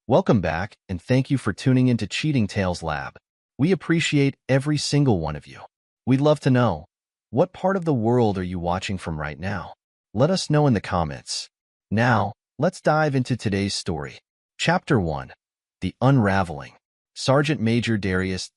Welcome back, and thank you for tuning into Cheating Tales Lab. We appreciate every single one of you. We'd love to know, what part of the world are you watching from right now? Let us know in the comments. Now, let's dive into today's story. Chapter 1. The Unraveling. Sergeant Major Darius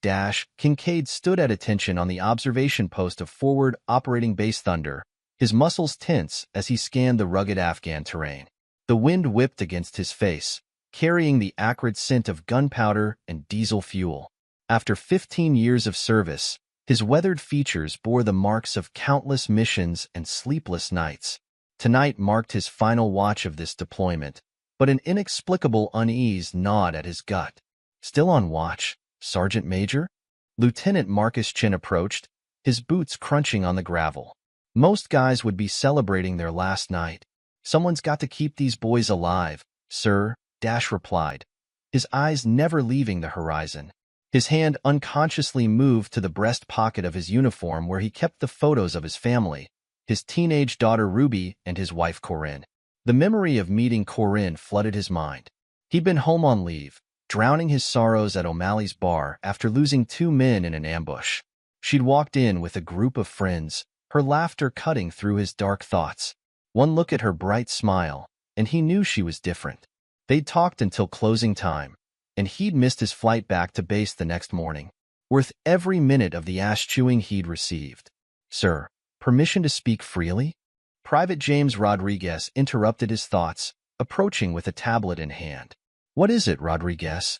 Kincaid stood at attention on the observation post of Forward Operating Base Thunder, his muscles tense as he scanned the rugged Afghan terrain. The wind whipped against his face, carrying the acrid scent of gunpowder and diesel fuel. After 15 years of service, his weathered features bore the marks of countless missions and sleepless nights. Tonight marked his final watch of this deployment, but an inexplicable unease gnawed at his gut. Still on watch, Sergeant Major? Lieutenant Marcus Chin approached, his boots crunching on the gravel. Most guys would be celebrating their last night. Someone's got to keep these boys alive, sir, replied, his eyes never leaving the horizon. His hand unconsciously moved to the breast pocket of his uniform where he kept the photos of his family, his teenage daughter Ruby and his wife Corinne. The memory of meeting Corinne flooded his mind. He'd been home on leave, drowning his sorrows at O'Malley's bar after losing 2 men in an ambush. She'd walked in with a group of friends, her laughter cutting through his dark thoughts. One look at her bright smile, and he knew she was different. They'd talked until closing time, and he'd missed his flight back to base the next morning. Worth every minute of the ass-chewing he'd received. Sir, permission to speak freely? Private James Rodriguez interrupted his thoughts, approaching with a tablet in hand. What is it, Rodriguez?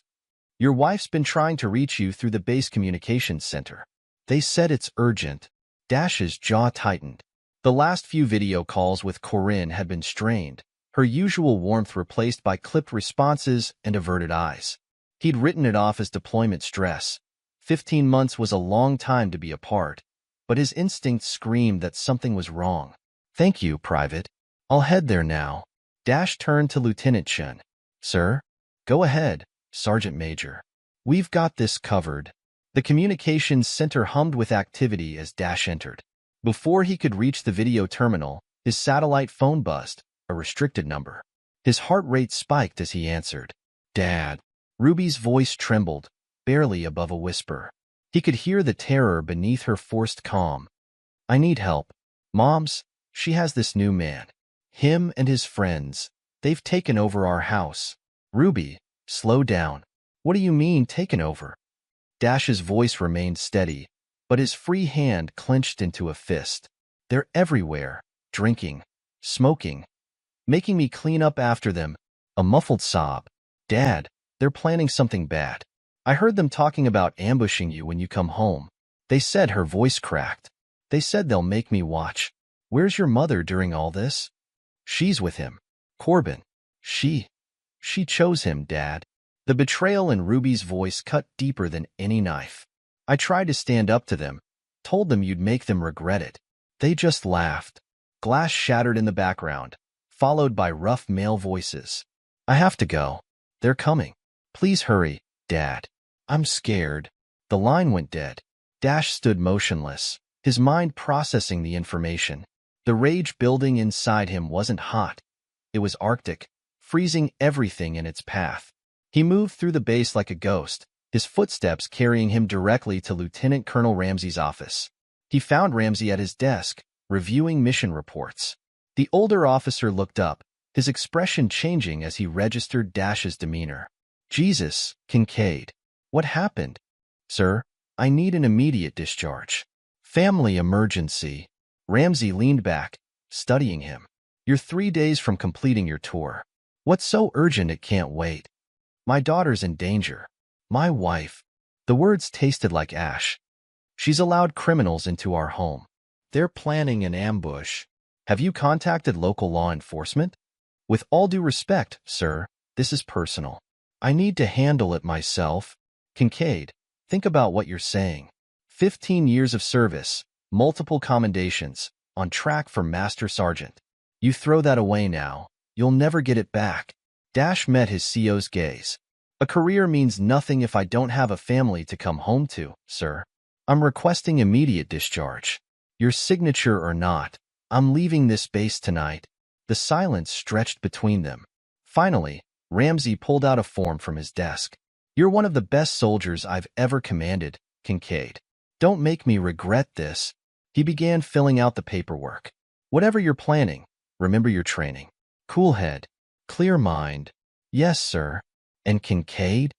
Your wife's been trying to reach you through the base communications center. They said it's urgent. Dash's jaw tightened. The last few video calls with Corinne had been strained, her usual warmth replaced by clipped responses and averted eyes. He'd written it off as deployment stress. 15 months was a long time to be apart, but his instincts screamed that something was wrong. Thank you, Private. I'll head there now. Dash turned to Lieutenant Chen. Sir? Go ahead, Sergeant Major. We've got this covered. The communications center hummed with activity as Dash entered. Before he could reach the video terminal, his satellite phone buzzed, a restricted number. His heart rate spiked as he answered. Dad. Ruby's voice trembled, barely above a whisper. He could hear the terror beneath her forced calm. I need help. Moms, she has this new man. Him and his friends. They've taken over our house. Ruby, slow down. What do you mean, taken over? Dash's voice remained steady, but his free hand clenched into a fist. They're everywhere, drinking, smoking, making me clean up after them. A muffled sob. Dad, they're planning something bad. I heard them talking about ambushing you when you come home. They said, her voice cracked. They said they'll make me watch. Where's your mother during all this? She's with him. Corbin. She chose him, Dad. The betrayal in Ruby's voice cut deeper than any knife. I tried to stand up to them, told them you'd make them regret it. They just laughed. Glass shattered in the background, followed by rough male voices. I have to go. They're coming. Please hurry, Dad. I'm scared. The line went dead. Dash stood motionless, his mind processing the information. The rage building inside him wasn't hot. It was arctic, freezing everything in its path. He moved through the base like a ghost, his footsteps carrying him directly to Lieutenant Colonel Ramsey's office. He found Ramsey at his desk, reviewing mission reports. The older officer looked up, his expression changing as he registered Dash's demeanor. Jesus, Kincaid. What happened? Sir, I need an immediate discharge. Family emergency. Ramsey leaned back, studying him. You're 3 days from completing your tour. What's so urgent it can't wait? My daughter's in danger. My wife. The words tasted like ash. She's allowed criminals into our home. They're planning an ambush. Have you contacted local law enforcement? With all due respect, sir, this is personal. I need to handle it myself. Kincaid, think about what you're saying. 15 years of service, multiple commendations, on track for Master Sergeant. You throw that away now, you'll never get it back. Dash met his CO's gaze. A career means nothing if I don't have a family to come home to, sir. I'm requesting immediate discharge. Your signature or not, I'm leaving this base tonight. The silence stretched between them. Finally, Ramsey pulled out a form from his desk. You're one of the best soldiers I've ever commanded, Kincaid. Don't make me regret this. He began filling out the paperwork. Whatever you're planning, remember your training. Cool head. Clear mind. Yes, sir. And Kincaid?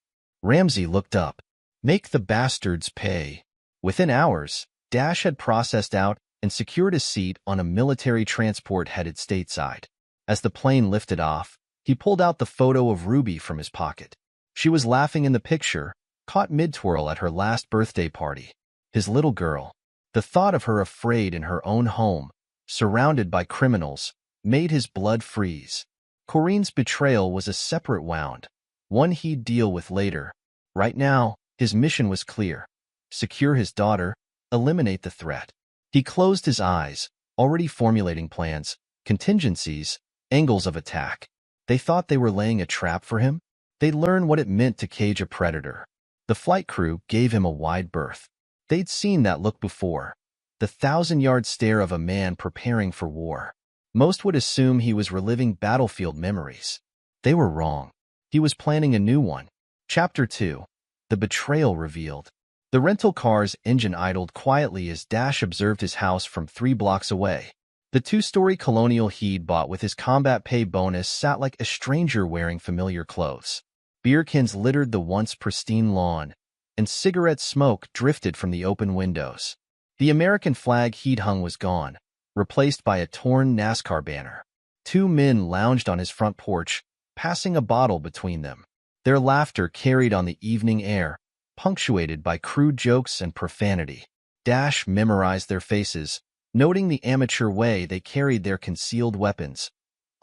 Ramsey looked up. Make the bastards pay. Within hours, Dash had processed out and secured a seat on a military transport headed stateside. As the plane lifted off, he pulled out the photo of Ruby from his pocket. She was laughing in the picture, caught mid-twirl at her last birthday party. His little girl. The thought of her afraid in her own home, surrounded by criminals, made his blood freeze. Corinne's betrayal was a separate wound, one he'd deal with later. Right now, his mission was clear. Secure his daughter, eliminate the threat. He closed his eyes, already formulating plans, contingencies, angles of attack. They thought they were laying a trap for him? They'd learn what it meant to cage a predator. The flight crew gave him a wide berth. They'd seen that look before, the 1,000-yard stare of a man preparing for war. Most would assume he was reliving battlefield memories. They were wrong. He was planning a new one. Chapter 2. The Betrayal Revealed. The rental car's engine idled quietly as Dash observed his house from 3 blocks away. The 2-story colonial he'd bought with his combat pay bonus sat like a stranger wearing familiar clothes. Beer cans littered the once pristine lawn, and cigarette smoke drifted from the open windows. The American flag he'd hung was gone, replaced by a torn NASCAR banner. 2 men lounged on his front porch, passing a bottle between them. Their laughter carried on the evening air, punctuated by crude jokes and profanity. Dash memorized their faces, noting the amateur way they carried their concealed weapons,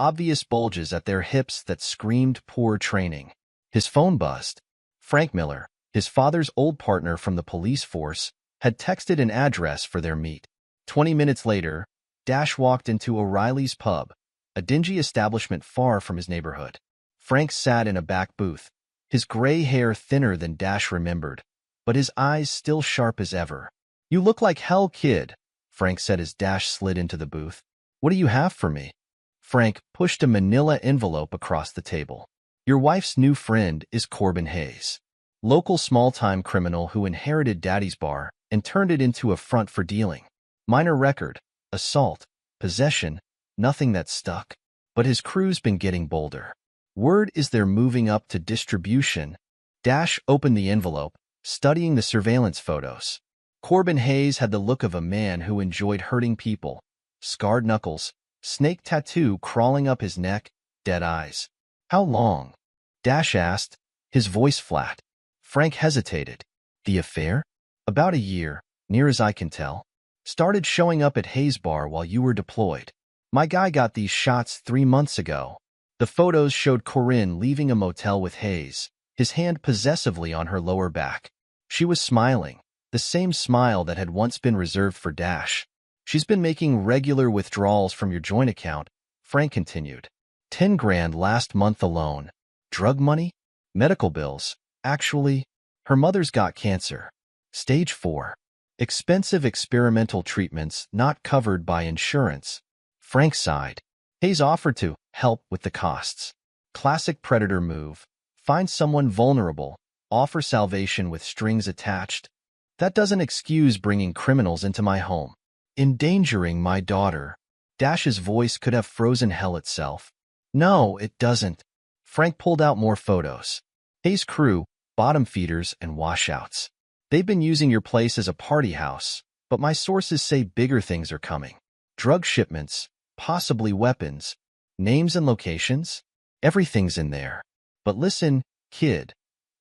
obvious bulges at their hips that screamed poor training. His phone buzzed. Frank Miller, his father's old partner from the police force, had texted an address for their meet. 20 minutes later, Dash walked into O'Reilly's pub, a dingy establishment far from his neighborhood. Frank sat in a back booth, his gray hair thinner than Dash remembered, but his eyes still sharp as ever. "You look like hell, kid," Frank said as Dash slid into the booth. "What do you have for me?" Frank pushed a manila envelope across the table. "Your wife's new friend is Corbin Hayes, local small-time criminal who inherited Daddy's bar and turned it into a front for dealing. Minor record, assault, possession, nothing that stuck. But his crew's been getting bolder. Word is they're moving up to distribution." Dash opened the envelope, studying the surveillance photos. Corbin Hayes had the look of a man who enjoyed hurting people. Scarred knuckles, snake tattoo crawling up his neck, dead eyes. "How long?" Dash asked, his voice flat. Frank hesitated. "The affair?" "About a year, near as I can tell. Started showing up at Hayes Bar while you were deployed. My guy got these shots 3 months ago." The photos showed Corinne leaving a motel with Hayes, his hand possessively on her lower back. She was smiling, the same smile that had once been reserved for Dash. "She's been making regular withdrawals from your joint account," Frank continued. 10 grand last month alone. Drug money? Medical bills. Actually, her mother's got cancer. Stage 4. Expensive experimental treatments not covered by insurance." Frank sighed. Hayes offered to help with the costs. Classic predator move. Find someone vulnerable, offer salvation with strings attached. That doesn't excuse bringing criminals into my home. Endangering my daughter. Dash's voice could have frozen hell itself. "No, it doesn't." Frank pulled out more photos. Hayes' crew, bottom feeders and washouts. "They've been using your place as a party house, but my sources say bigger things are coming. Drug shipments, possibly weapons, names and locations. Everything's in there. But listen, kid,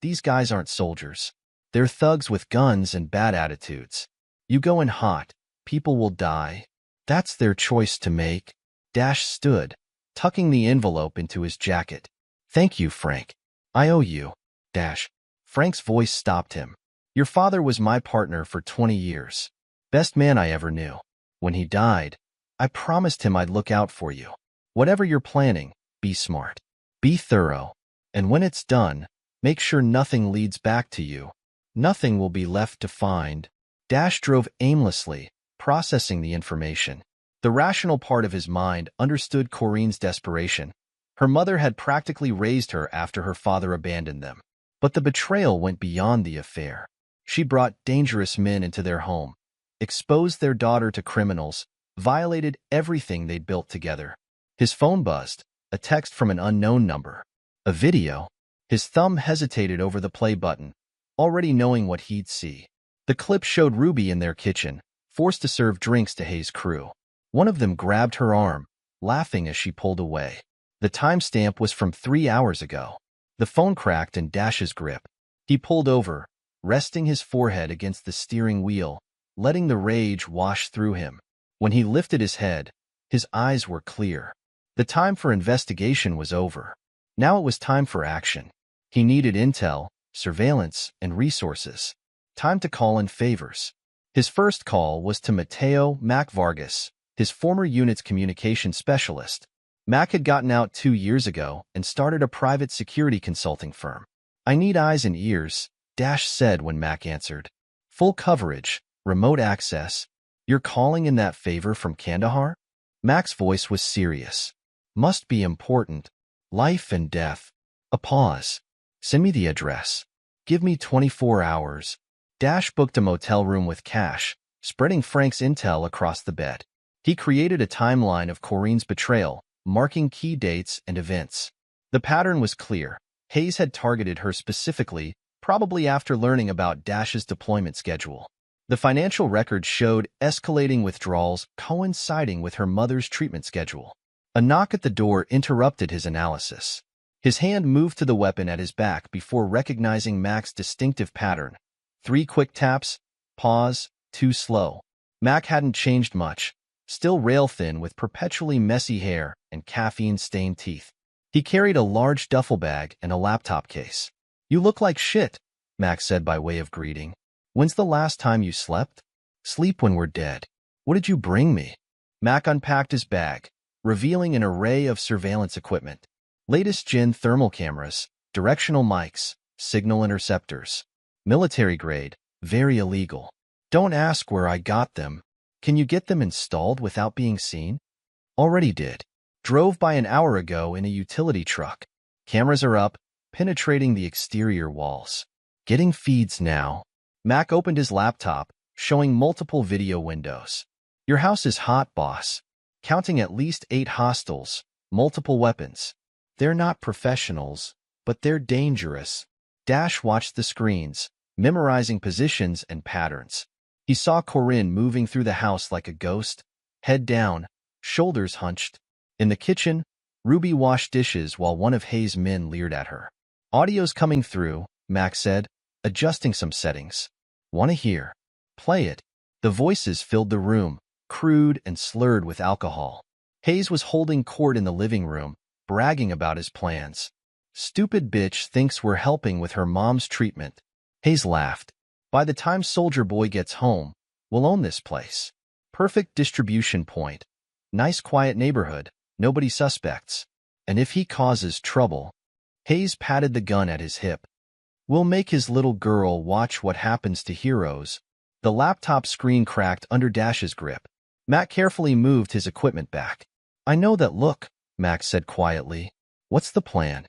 these guys aren't soldiers. They're thugs with guns and bad attitudes. You go in hot, people will die. That's their choice to make." Dash stood, tucking the envelope into his jacket. "Thank you, Frank. I owe you." Dash. Frank's voice stopped him. "Your father was my partner for 20 years. Best man I ever knew. When he died, I promised him I'd look out for you. Whatever you're planning, be smart. Be thorough. And when it's done, make sure nothing leads back to you. Nothing will be left to find." Dash drove aimlessly, processing the information. The rational part of his mind understood Corinne's desperation, Her mother had practically raised her after her father abandoned them. But the betrayal went beyond the affair. She brought dangerous men into their home, exposed their daughter to criminals, violated everything they'd built together. His phone buzzed, a text from an unknown number. A video. His thumb hesitated over the play button, already knowing what he'd see. The clip showed Ruby in their kitchen, forced to serve drinks to Hayes' crew. One of them grabbed her arm, laughing as she pulled away. The timestamp was from 3 hours ago. The phone cracked in Dash's grip. He pulled over, resting his forehead against the steering wheel, letting the rage wash through him. When he lifted his head, his eyes were clear. The time for investigation was over. Now it was time for action. He needed intel, surveillance, and resources. Time to call in favors. His first call was to Mateo Mac Vargas, his former unit's communication specialist. Mac had gotten out 2 years ago and started a private security consulting firm. "I need eyes and ears," Dash said when Mac answered. "Full coverage, remote access. You're calling in that favor from Kandahar?" Mac's voice was serious. "Must be important. Life and death." A pause. "Send me the address. Give me 24 hours. Dash booked a motel room with cash, spreading Frank's intel across the bed. He created a timeline of Corinne's betrayal, marking key dates and events. The pattern was clear. Hayes had targeted her specifically, probably after learning about Dash's deployment schedule. The financial records showed escalating withdrawals coinciding with her mother's treatment schedule. A knock at the door interrupted his analysis. His hand moved to the weapon at his back before recognizing Mac's distinctive pattern. 3 quick taps, pause, 2 slow. Mac hadn't changed much, still rail-thin with perpetually messy hair and caffeine-stained teeth. He carried a large duffel bag and a laptop case. "You look like shit," Mac said by way of greeting. "When's the last time you slept?" "Sleep when we're dead. What did you bring me?" Mac unpacked his bag, revealing an array of surveillance equipment. Latest gen thermal cameras, directional mics, signal interceptors. Military grade, very illegal. "Don't ask where I got them. Can you get them installed without being seen?" "Already did. Drove by an hour ago in a utility truck. Cameras are up, penetrating the exterior walls. Getting feeds now." Mac opened his laptop, showing multiple video windows. "Your house is hot, boss. Counting at least 8 hostiles, multiple weapons. They're not professionals, but they're dangerous." Dash watched the screens, memorizing positions and patterns. He saw Corinne moving through the house like a ghost, head down, shoulders hunched. In the kitchen, Ruby washed dishes while one of Hayes' men leered at her. "Audio's coming through," Max said, adjusting some settings. "Want to hear?" "Play it." The voices filled the room, crude and slurred with alcohol. Hayes was holding court in the living room, bragging about his plans. "Stupid bitch thinks we're helping with her mom's treatment." Hayes laughed. "By the time Soldier Boy gets home, we'll own this place. Perfect distribution point. Nice quiet neighborhood, nobody suspects. And if he causes trouble..." Hayes patted the gun at his hip. "We'll make his little girl watch what happens to heroes." The laptop screen cracked under Dash's grip. Mac carefully moved his equipment back. "I know that look," Mac said quietly. "What's the plan?"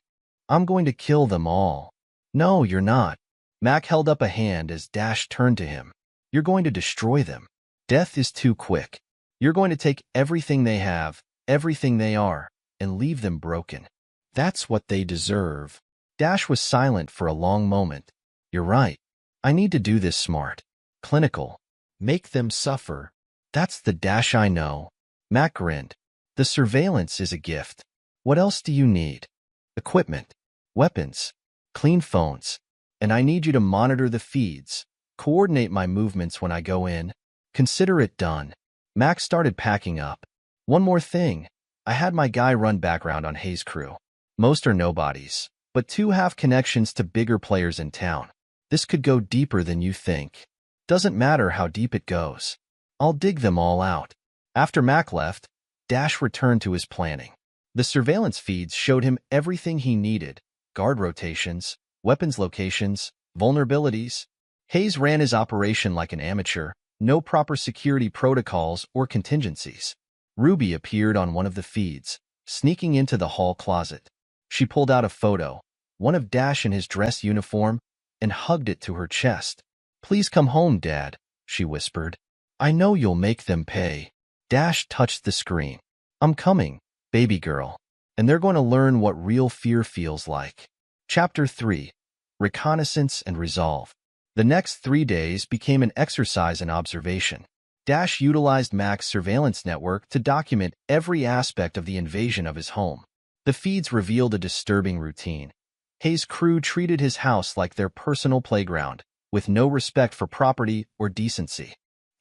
"I'm going to kill them all." "No, you're not." Mac held up a hand as Dash turned to him. "You're going to destroy them. Death is too quick. You're going to take everything they have, everything they are, and leave them broken. That's what they deserve." Dash was silent for a long moment. "You're right. I need to do this smart. Clinical. Make them suffer. That's the Dash I know." Mac grinned. "The surveillance is a gift. What else do you need?" "Equipment. Weapons. Clean phones. And I need you to monitor the feeds. Coordinate my movements when I go in. Consider it done." Mac started packing up. "One more thing. I had my guy run background on Hayes' crew. Most are nobodies, but 2 have connections to bigger players in town. This could go deeper than you think. Doesn't matter how deep it goes. I'll dig them all out." After Mac left, Dash returned to his planning. The surveillance feeds showed him everything he needed: guard rotations, weapons locations, vulnerabilities. Hayes ran his operation like an amateur, no proper security protocols or contingencies. Ruby appeared on one of the feeds, Sneaking into the hall closet, she pulled out a photo, one of Dash in his dress uniform, and hugged it to her chest. "Please come home, Dad," she whispered. "I know you'll make them pay." Dash touched the screen. "I'm coming, baby girl, and they're going to learn what real fear feels like." Chapter 3. Reconnaissance and Resolve. The next 3 days became an exercise in observation. Dash utilized Mac's surveillance network to document every aspect of the invasion of his home. The feeds revealed a disturbing routine. Hayes' crew treated his house like their personal playground, with no respect for property or decency.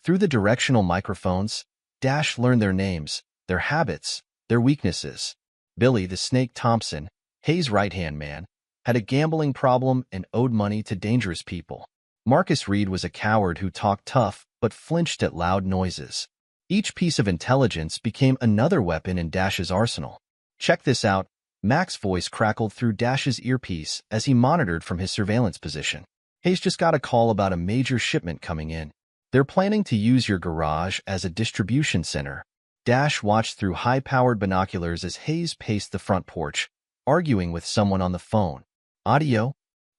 Through the directional microphones, Dash learned their names, their habits, their weaknesses. Billy the Snake Thompson, Hayes' right-hand man, had a gambling problem and owed money to dangerous people. Marcus Reed was a coward who talked tough but flinched at loud noises. Each piece of intelligence became another weapon in Dash's arsenal. "Check this out," Mac's voice crackled through Dash's earpiece as he monitored from his surveillance position. "Hayes just got a call about a major shipment coming in. They're planning to use your garage as a distribution center." Dash watched through high-powered binoculars as Hayes paced the front porch, arguing with someone on the phone. "Audio?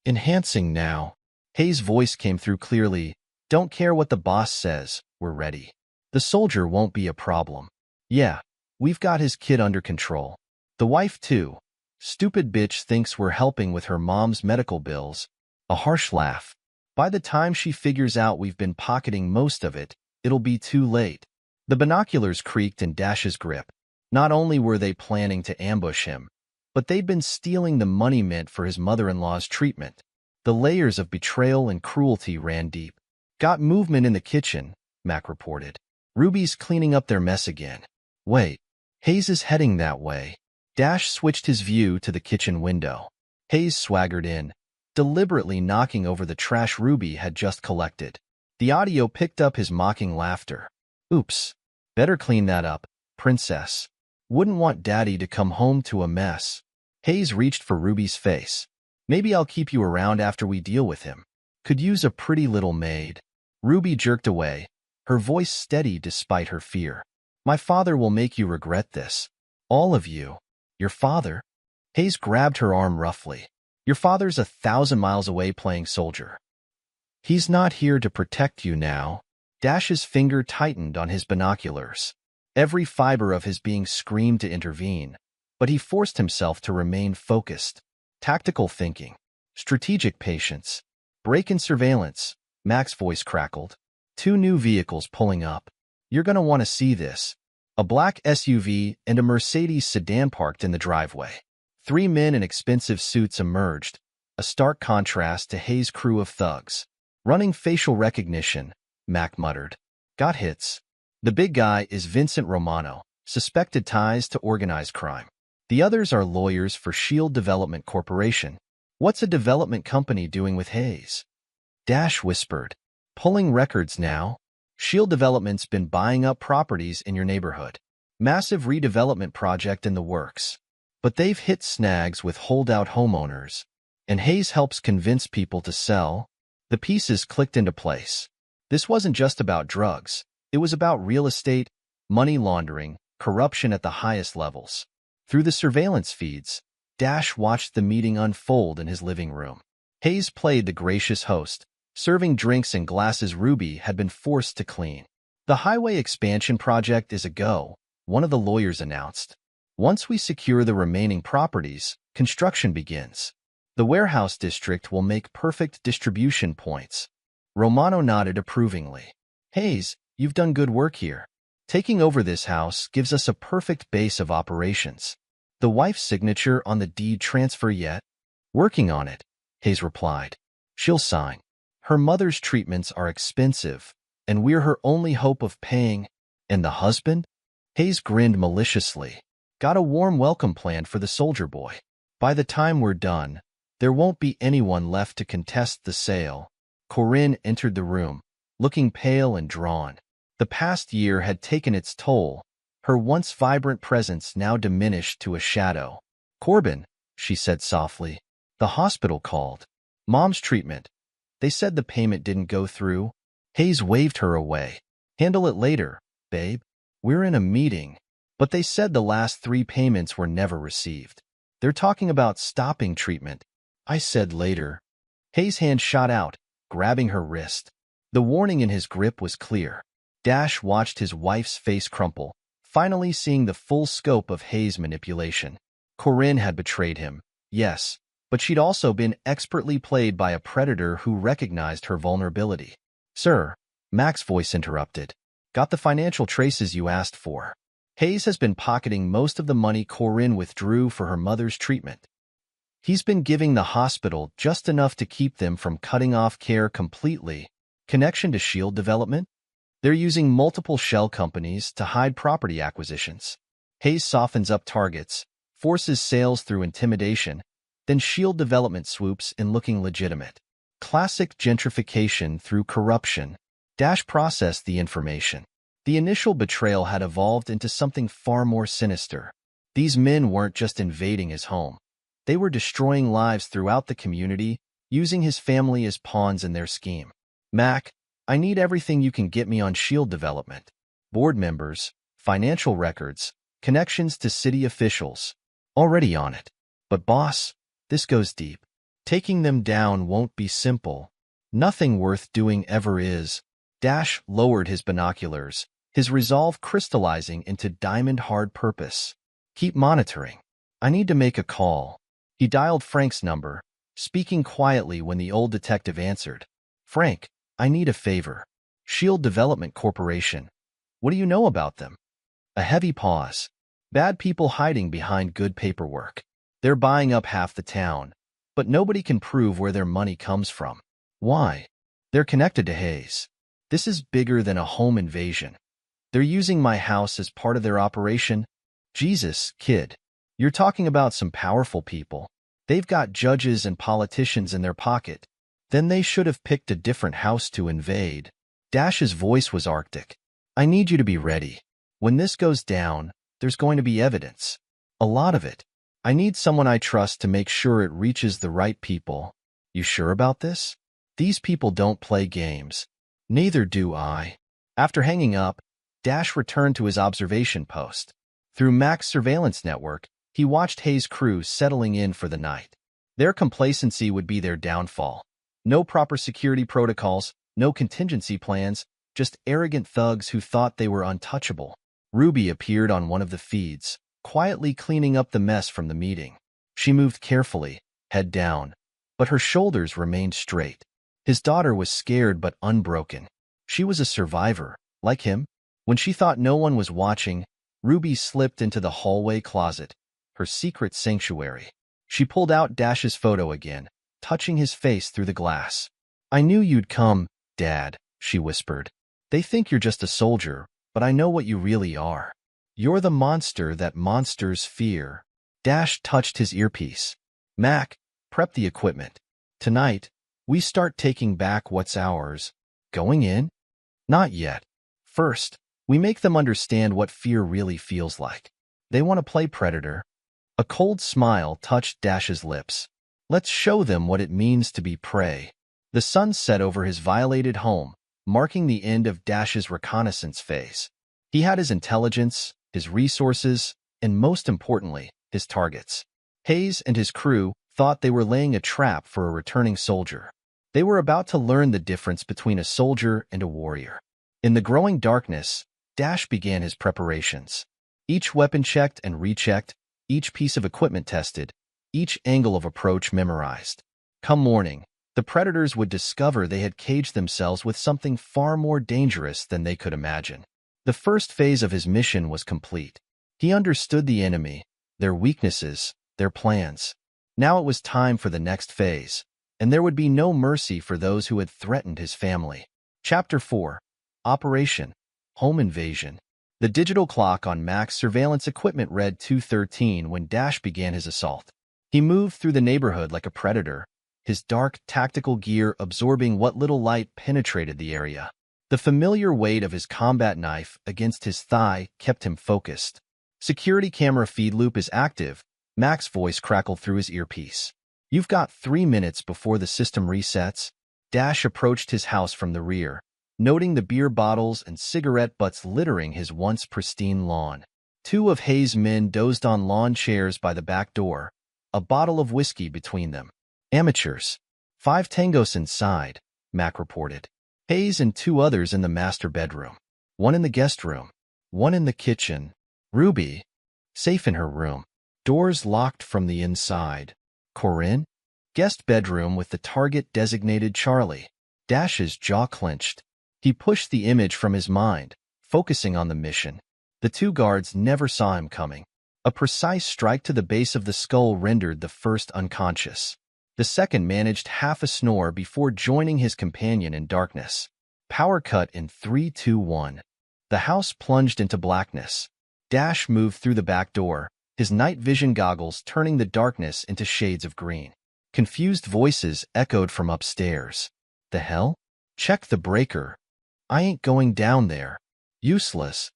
Enhancing now." Hayes' voice came through clearly. "Don't care what the boss says, we're ready. The soldier won't be a problem. Yeah, we've got his kid under control. The wife too. Stupid bitch thinks we're helping with her mom's medical bills." A harsh laugh. "By the time she figures out we've been pocketing most of it, it'll be too late." The binoculars creaked in Dash's grip. Not only were they planning to ambush him, but they'd been stealing the money meant for his mother-in-law's treatment. The layers of betrayal and cruelty ran deep. "Got movement in the kitchen," Mac reported. "Ruby's cleaning up their mess again." "Wait, Hayes is heading that way." Dash switched his view to the kitchen window. Hayes swaggered in, deliberately knocking over the trash Ruby had just collected. The audio picked up his mocking laughter. "Oops. Better clean that up, princess. Wouldn't want Daddy to come home to a mess." Hayes reached for Ruby's face. "Maybe I'll keep you around after we deal with him. Could use a pretty little maid." Ruby jerked away, her voice steady despite her fear. "My father will make you regret this. All of you." "Your father?" Hayes grabbed her arm roughly. "Your father's 1,000 miles away playing soldier. He's not here to protect you now." Dash's finger tightened on his binoculars. Every fiber of his being screamed to intervene, but he forced himself to remain focused. Tactical thinking, strategic patience, break-in surveillance. Mac's voice crackled. 2 new vehicles pulling up. "You're going to want to see this." A black SUV and a Mercedes sedan parked in the driveway. 3 men in expensive suits emerged, a stark contrast to Hayes' crew of thugs. "Running facial recognition," Mac muttered. "Got hits." The big guy is Vincent Romano, suspected ties to organized crime. The others are lawyers for Shield Development Corporation. "What's a development company doing with Hayes?" Dash whispered. "Pulling records now. Shield Development's been buying up properties in your neighborhood. Massive redevelopment project in the works. But they've hit snags with holdout homeowners, and Hayes helps convince people to sell." The pieces clicked into place. This wasn't just about drugs. It was about real estate, money laundering, corruption at the highest levels. Through the surveillance feeds, Dash watched the meeting unfold in his living room. Hayes played the gracious host, serving drinks in glasses Ruby had been forced to clean. "The highway expansion project is a go," one of the lawyers announced. "Once we secure the remaining properties, construction begins. The warehouse district will make perfect distribution points." Romano nodded approvingly. "Hayes, you've done good work here. Taking over this house gives us a perfect base of operations." "The wife's signature on the deed transfer yet?" "Working on it," Hayes replied. "She'll sign. Her mother's treatments are expensive, and we're her only hope of paying." "And the husband?" Hayes grinned maliciously. "Got a warm welcome planned for the soldier boy. By the time we're done, there won't be anyone left to contest the sale." Corinne entered the room, looking pale and drawn. The past year had taken its toll, her once vibrant presence now diminished to a shadow. "Corbin," she said softly, "the hospital called. Mom's treatment. They said the payment didn't go through." Hayes waved her away. "Handle it later, babe. We're in a meeting." But they said the last 3 payments were never received. They're talking about stopping treatment, I said later. Hayes' hand shot out, grabbing her wrist. The warning in his grip was clear. Dash watched his wife's face crumple, finally seeing the full scope of Hayes' manipulation. Corinne had betrayed him, yes, but she'd also been expertly played by a predator who recognized her vulnerability. Sir, Mac's voice interrupted. Got the financial traces you asked for. Hayes has been pocketing most of the money Corinne withdrew for her mother's treatment. He's been giving the hospital just enough to keep them from cutting off care completely. Connection to Shield Development? They're using multiple shell companies to hide property acquisitions. Hayes softens up targets, forces sales through intimidation, then Shield Development swoops in looking legitimate. Classic gentrification through corruption. Dash processed the information. The initial betrayal had evolved into something far more sinister. These men weren't just invading his home. They were destroying lives throughout the community, using his family as pawns in their scheme. Mac, I need everything you can get me on Shield Development. Board members, financial records, connections to city officials. Already on it. But boss, this goes deep. Taking them down won't be simple. Nothing worth doing ever is. Dash lowered his binoculars, his resolve crystallizing into diamond-hard purpose. Keep monitoring. I need to make a call. He dialed Frank's number, speaking quietly when the old detective answered. Frank, I need a favor. Shield Development Corporation. What do you know about them? A heavy pause. Bad people hiding behind good paperwork. They're buying up half the town, but nobody can prove where their money comes from. Why? They're connected to Hayes. This is bigger than a home invasion. They're using my house as part of their operation. Jesus, kid. You're talking about some powerful people. They've got judges and politicians in their pocket. Then they should have picked a different house to invade. Dash's voice was arctic. I need you to be ready. When this goes down, there's going to be evidence. A lot of it. I need someone I trust to make sure it reaches the right people. You sure about this? These people don't play games. Neither do I. After hanging up, Dash returned to his observation post. Through Mac's surveillance network, he watched Hayes' crew settling in for the night. Their complacency would be their downfall. No proper security protocols, no contingency plans, just arrogant thugs who thought they were untouchable. Ruby appeared on one of the feeds, quietly cleaning up the mess from the meeting. She moved carefully, head down, but her shoulders remained straight. His daughter was scared but unbroken. She was a survivor, like him. When she thought no one was watching, Ruby slipped into the hallway closet, her secret sanctuary. She pulled out Dash's photo again, touching his face through the glass. I knew you'd come, Dad, she whispered. They think you're just a soldier, but I know what you really are. You're the monster that monsters fear. Dash touched his earpiece. Mac, prep the equipment. Tonight, we start taking back what's ours. Going in? Not yet. First, we make them understand what fear really feels like. They want to play predator. A cold smile touched Dash's lips. Let's show them what it means to be prey. The sun set over his violated home, marking the end of Dash's reconnaissance phase. He had his intelligence, his resources, and most importantly, his targets. Hayes and his crew thought they were laying a trap for a returning soldier. They were about to learn the difference between a soldier and a warrior. In the growing darkness, Dash began his preparations. Each weapon checked and rechecked, each piece of equipment tested, each angle of approach memorized. Come morning, the predators would discover they had caged themselves with something far more dangerous than they could imagine. The first phase of his mission was complete. He understood the enemy, their weaknesses, their plans. Now it was time for the next phase, and there would be no mercy for those who had threatened his family. Chapter 4. Operation Home Invasion. The digital clock on Mac's surveillance equipment read 2:13 when Dash began his assault. He moved through the neighborhood like a predator, his dark, tactical gear absorbing what little light penetrated the area. The familiar weight of his combat knife against his thigh kept him focused. Security camera feed loop is active, Mac's voice crackled through his earpiece. You've got 3 minutes before the system resets. Dash approached his house from the rear, noting the beer bottles and cigarette butts littering his once pristine lawn. Two of Hayes' men dozed on lawn chairs by the back door, a bottle of whiskey between them. Amateurs. 5 tangos inside, Mac reported. Hayes and 2 others in the master bedroom. 1 in the guest room. 1 in the kitchen. Ruby, safe in her room. Doors locked from the inside. Corinne? Guest bedroom with the target designated Charlie. Dash's jaw clenched. He pushed the image from his mind, focusing on the mission. The 2 guards never saw him coming. A precise strike to the base of the skull rendered the first unconscious. The second managed half a snore before joining his companion in darkness. Power cut in 3, 2, 1. The house plunged into blackness. Dash moved through the back door, his night vision goggles turning the darkness into shades of green. Confused voices echoed from upstairs. The hell? Check the breaker. I ain't going down there. Useless.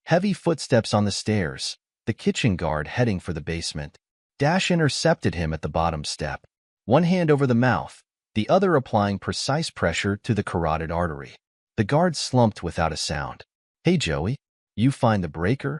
Heavy footsteps on the stairs, the kitchen guard heading for the basement. Dash intercepted him at the bottom step. One hand over the mouth, the other applying precise pressure to the carotid artery. The guard slumped without a sound. Hey, Joey, you find the breaker?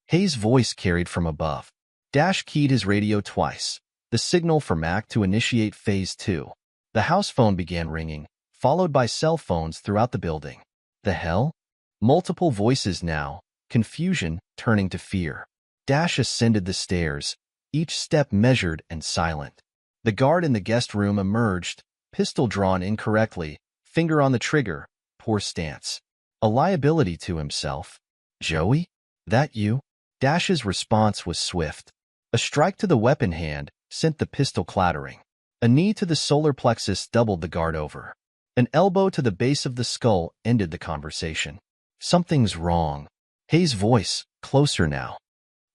Hayes' voice carried from above. Dash keyed his radio twice, the signal for Mac to initiate Phase 2. The house phone began ringing, followed by cell phones throughout the building. The hell? Multiple voices now, confusion turning to fear. Dash ascended the stairs, each step measured and silent. The guard in the guest room emerged, pistol drawn incorrectly, finger on the trigger, poor stance. A liability to himself. Joey? That you? Dash's response was swift. A strike to the weapon hand sent the pistol clattering. A knee to the solar plexus doubled the guard over. An elbow to the base of the skull ended the conversation. Something's wrong. Hayes' voice, closer now.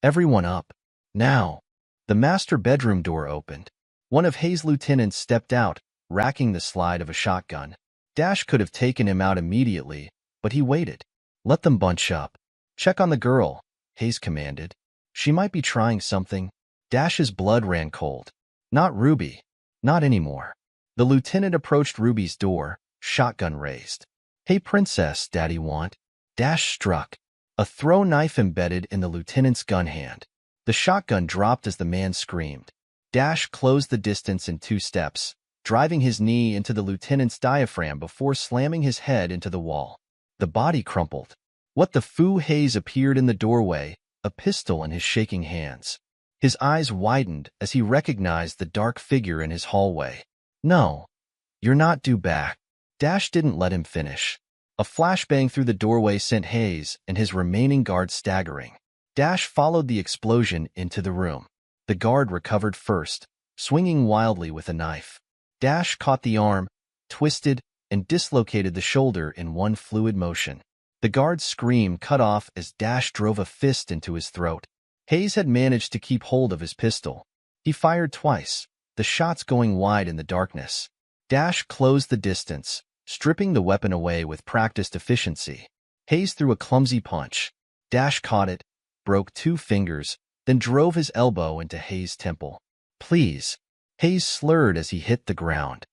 Everyone up. Now. The master bedroom door opened. One of Hayes' lieutenants stepped out, racking the slide of a shotgun. Dash could have taken him out immediately, but he waited. Let them bunch up. Check on the girl, Hayes commanded. She might be trying something. Dash's blood ran cold. Not Ruby. Not anymore. The lieutenant approached Ruby's door, shotgun raised. Hey, princess, Daddy want? Dash struck. A throw knife embedded in the lieutenant's gun hand. The shotgun dropped as the man screamed. Dash closed the distance in 2 steps, driving his knee into the lieutenant's diaphragm before slamming his head into the wall. The body crumpled. What the foo? Hayes appeared in the doorway, a pistol in his shaking hands. His eyes widened as he recognized the dark figure in his hallway. No, you're not due back. Dash didn't let him finish. A flashbang through the doorway sent Hayes and his remaining guards staggering. Dash followed the explosion into the room. The guard recovered first, swinging wildly with a knife. Dash caught the arm, twisted, and dislocated the shoulder in one fluid motion. The guard's scream cut off as Dash drove a fist into his throat. Hayes had managed to keep hold of his pistol. He fired twice, the shots going wide in the darkness. Dash closed the distance, stripping the weapon away with practiced efficiency. Hayes threw a clumsy punch. Dash caught it, broke 2 fingers, then drove his elbow into Hayes' temple. Please. Hayes slurred as he hit the ground.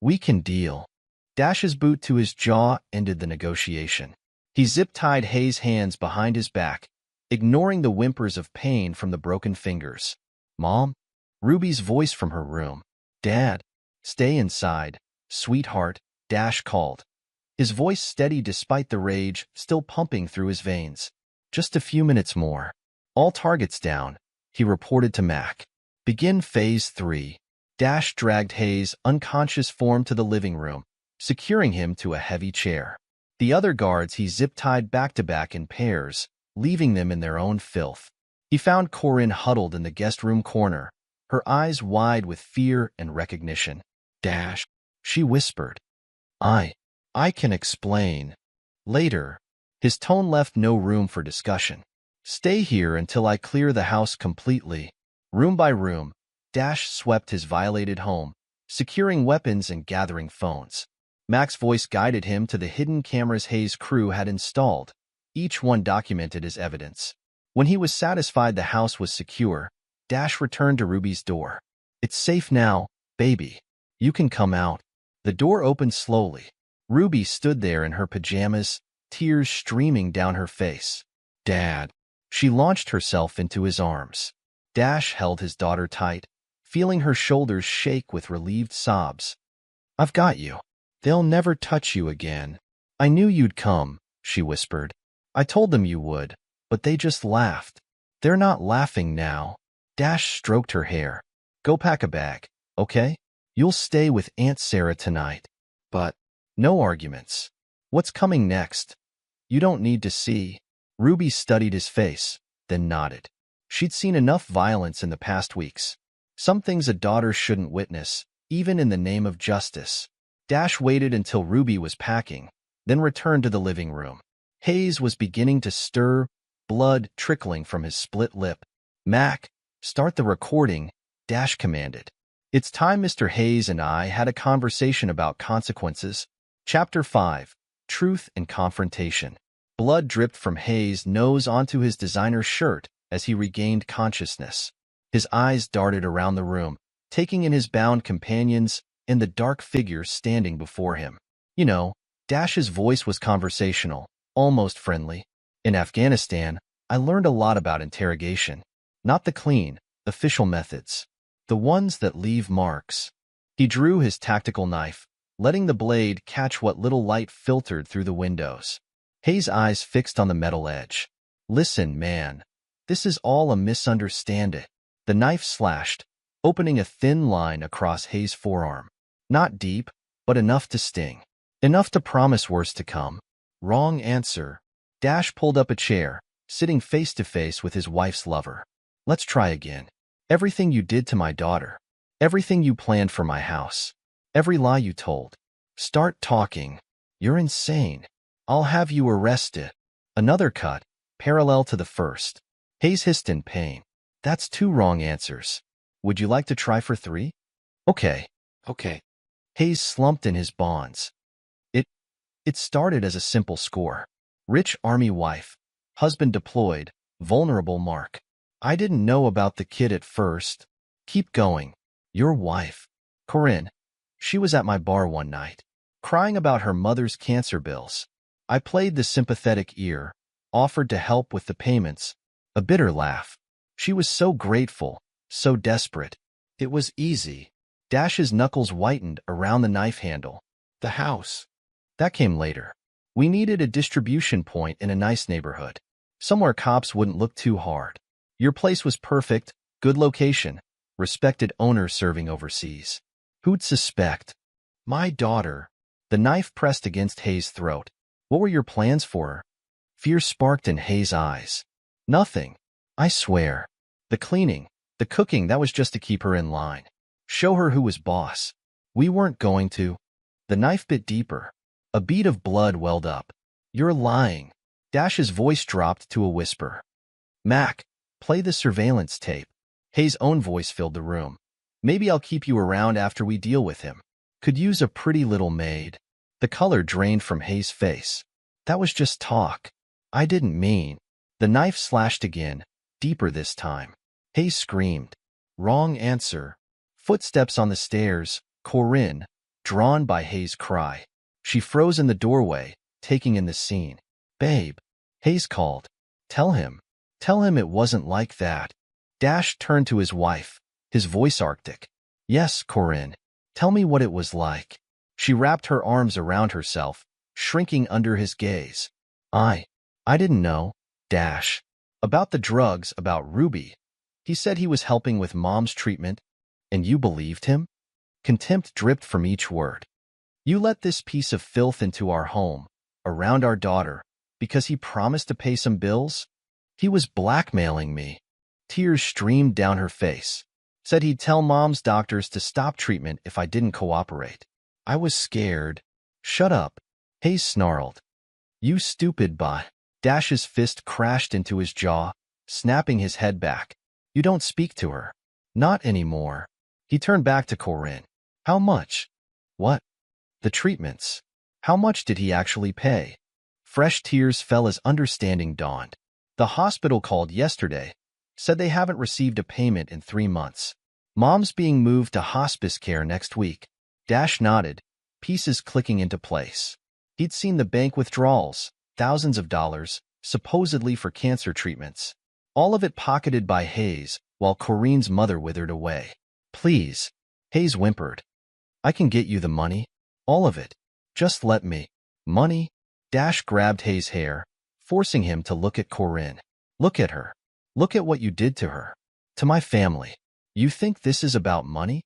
We can deal. Dash's boot to his jaw ended the negotiation. He zip-tied Hayes' hands behind his back, ignoring the whimpers of pain from the broken fingers. Mom? Ruby's voice from her room. Dad? Stay inside, sweetheart, Dash called. His voice steady despite the rage still pumping through his veins. Just a few minutes more. All targets down, he reported to Mac. Begin Phase 3. Dash dragged Hayes' unconscious form to the living room, securing him to a heavy chair. The other guards he zip-tied back-to-back in pairs, leaving them in their own filth. He found Corinne huddled in the guest room corner, her eyes wide with fear and recognition. Dash, she whispered. I can explain. Later. His tone left no room for discussion. Stay here until I clear the house completely. Room by room, Dash swept his violated home, securing weapons and gathering phones. Mac's voice guided him to the hidden cameras Hayes' crew had installed, each one documented as evidence. When he was satisfied the house was secure, Dash returned to Ruby's door. It's safe now, baby. You can come out. The door opened slowly. Ruby stood there in her pajamas, tears streaming down her face. Dad. She launched herself into his arms. Dash held his daughter tight, feeling her shoulders shake with relieved sobs. "I've got you. They'll never touch you again. I knew you'd come," she whispered. "I told them you would, but they just laughed. They're not laughing now." Dash stroked her hair. "Go pack a bag, okay? You'll stay with Aunt Sarah tonight. But no arguments. What's coming next? You don't need to see." Ruby studied his face, then nodded. She'd seen enough violence in the past weeks. Some things a daughter shouldn't witness, even in the name of justice. Dash waited until Ruby was packing, then returned to the living room. Hayes was beginning to stir, blood trickling from his split lip. "Mac, start the recording," Dash commanded. "It's time Mr. Hayes and I had a conversation about consequences." Chapter 5. Truth and Confrontation. Blood dripped from Hayes' nose onto his designer shirt as he regained consciousness. His eyes darted around the room, taking in his bound companions and the dark figure standing before him. "You know," Dash's voice was conversational, almost friendly. "In Afghanistan, I learned a lot about interrogation. Not the clean, official methods. The ones that leave marks." He drew his tactical knife, letting the blade catch what little light filtered through the windows. Hayes' eyes fixed on the metal edge. "Listen, man. This is all a misunderstanding." The knife slashed, opening a thin line across Hayes' forearm. Not deep, but enough to sting. Enough to promise worse to come. Wrong answer. Dash pulled up a chair, sitting face to face with his wife's lover. "Let's try again. Everything you did to my daughter. Everything you planned for my house. Every lie you told. Start talking. You're insane. I'll have you arrested." Another cut, parallel to the first. Hayes hissed in pain. "That's 2 wrong answers. Would you like to try for 3? Okay. Hayes slumped in his bonds. It started as a simple score. Rich Army wife. Husband deployed. Vulnerable Mark. I didn't know about the kid at first. Keep going. Your wife. Corinne. She was at my bar one night, crying about her mother's cancer bills. I played the sympathetic ear, offered to help with the payments. A bitter laugh. She was so grateful, so desperate. It was easy." Dash's knuckles whitened around the knife handle. "The house. That came later. We needed a distribution point in a nice neighborhood. Somewhere cops wouldn't look too hard. Your place was perfect, good location, respected owner serving overseas. Who'd suspect? My daughter." The knife pressed against Hayes' throat. "What were your plans for her?" Fear sparked in Hayes' eyes. "Nothing. I swear. The cleaning, the cooking, that was just to keep her in line. Show her who was boss. We weren't going to." The knife bit deeper. A bead of blood welled up. "You're lying." Dash's voice dropped to a whisper. "Mac, play the surveillance tape." Hayes' own voice filled the room. "Maybe I'll keep you around after we deal with him. Could use a pretty little maid." The color drained from Hayes' face. "That was just talk. I didn't mean." The knife slashed again, deeper this time. Hayes screamed. Wrong answer. Footsteps on the stairs. Corinne, drawn by Hayes' cry. She froze in the doorway, taking in the scene. "Babe," Hayes called. Tell him it wasn't like that." Dash turned to his wife, his voice arctic. "Yes, Corinne. Tell me what it was like." She wrapped her arms around herself, shrinking under his gaze. I didn't know, Dash. About the drugs, about Ruby. He said he was helping with Mom's treatment, and you believed him?" Contempt dripped from each word. "You let this piece of filth into our home, around our daughter, because he promised to pay some bills? He was blackmailing me." Tears streamed down her face. "Said he'd tell Mom's doctors to stop treatment if I didn't cooperate. I was scared." "Shut up," Hayes snarled. "You stupid bot." Dash's fist crashed into his jaw, snapping his head back. "You don't speak to her. Not anymore." He turned back to Corinne. "How much?" "What?" "The treatments. How much did he actually pay?" Fresh tears fell as understanding dawned. "The hospital called yesterday. Said they haven't received a payment in 3 months. Mom's being moved to hospice care next week." Dash nodded, pieces clicking into place. He'd seen the bank withdrawals, thousands of dollars, supposedly for cancer treatments. all of it pocketed by Hayes, while Corinne's mother withered away. Please, Hayes whimpered. I can get you the money. All of it. Just let me. Money? Dash grabbed Hayes' hair, forcing him to look at Corinne. Look at her. Look at what you did to her. To my family. You think this is about money?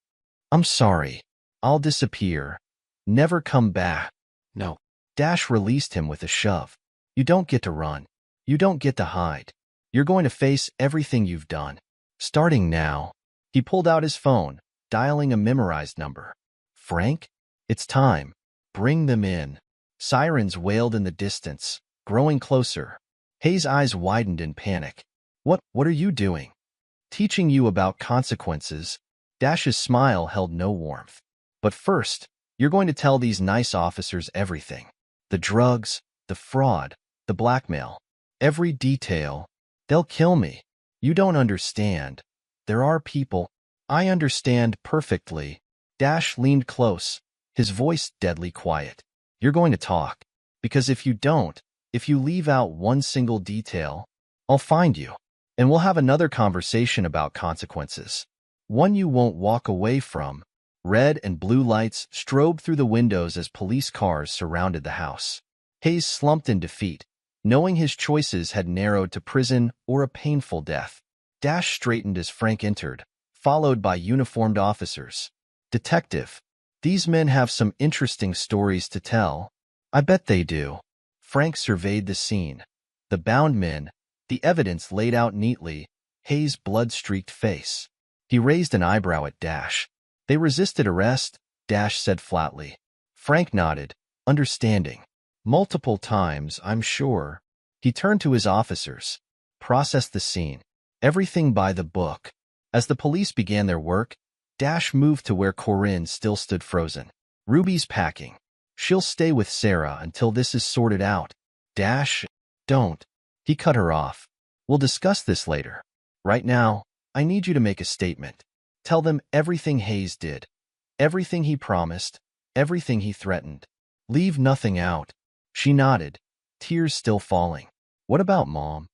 I'm sorry. I'll disappear. Never come back. No. Dash released him with a shove. You don't get to run. You don't get to hide. You're going to face everything you've done. Starting now. He pulled out his phone, dialing a memorized number. Frank? It's time. Bring them in. Sirens wailed in the distance, growing closer. Hayes' eyes widened in panic. What are you doing? Teaching you about consequences. Dash's smile held no warmth. But first, you're going to tell these nice officers everything. The drugs, the fraud, the blackmail. Every detail. They'll kill me. You don't understand. There are people. I understand perfectly. Dash leaned close, his voice deadly quiet. You're going to talk. Because if you don't, if you leave out one single detail, I'll find you. And we'll have another conversation about consequences. One you won't walk away from. Red and blue lights strobed through the windows as police cars surrounded the house. Hayes slumped in defeat, knowing his choices had narrowed to prison or a painful death. Dash straightened as Frank entered, followed by uniformed officers. Detective, these men have some interesting stories to tell. I bet they do. Frank surveyed the scene. The bound men, the evidence laid out neatly, Hayes' blood-streaked face. He raised an eyebrow at Dash. They resisted arrest, Dash said flatly. Frank nodded, understanding. Multiple times, I'm sure. He turned to his officers. Processed the scene. Everything by the book. As the police began their work, Dash moved to where Corinne still stood frozen. Ruby's packing. She'll stay with Sarah until this is sorted out. Dash, don't. He cut her off. We'll discuss this later. Right now, I need you to make a statement. Tell them everything Hayes did. Everything he promised. Everything he threatened. Leave nothing out. She nodded, tears still falling. What about Mom?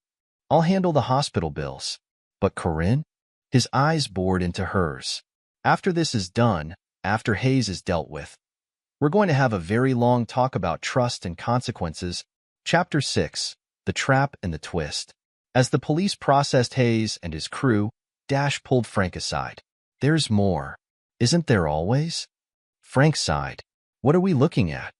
I'll handle the hospital bills. But Corinne? His eyes bored into hers. After this is done, after Hayes is dealt with, we're going to have a very long talk about trust and consequences. Chapter 6. The Trap and the Twist. As the police processed Hayes and his crew, Dash pulled Frank aside. There's more. Isn't there always? Frank sighed. What are we looking at?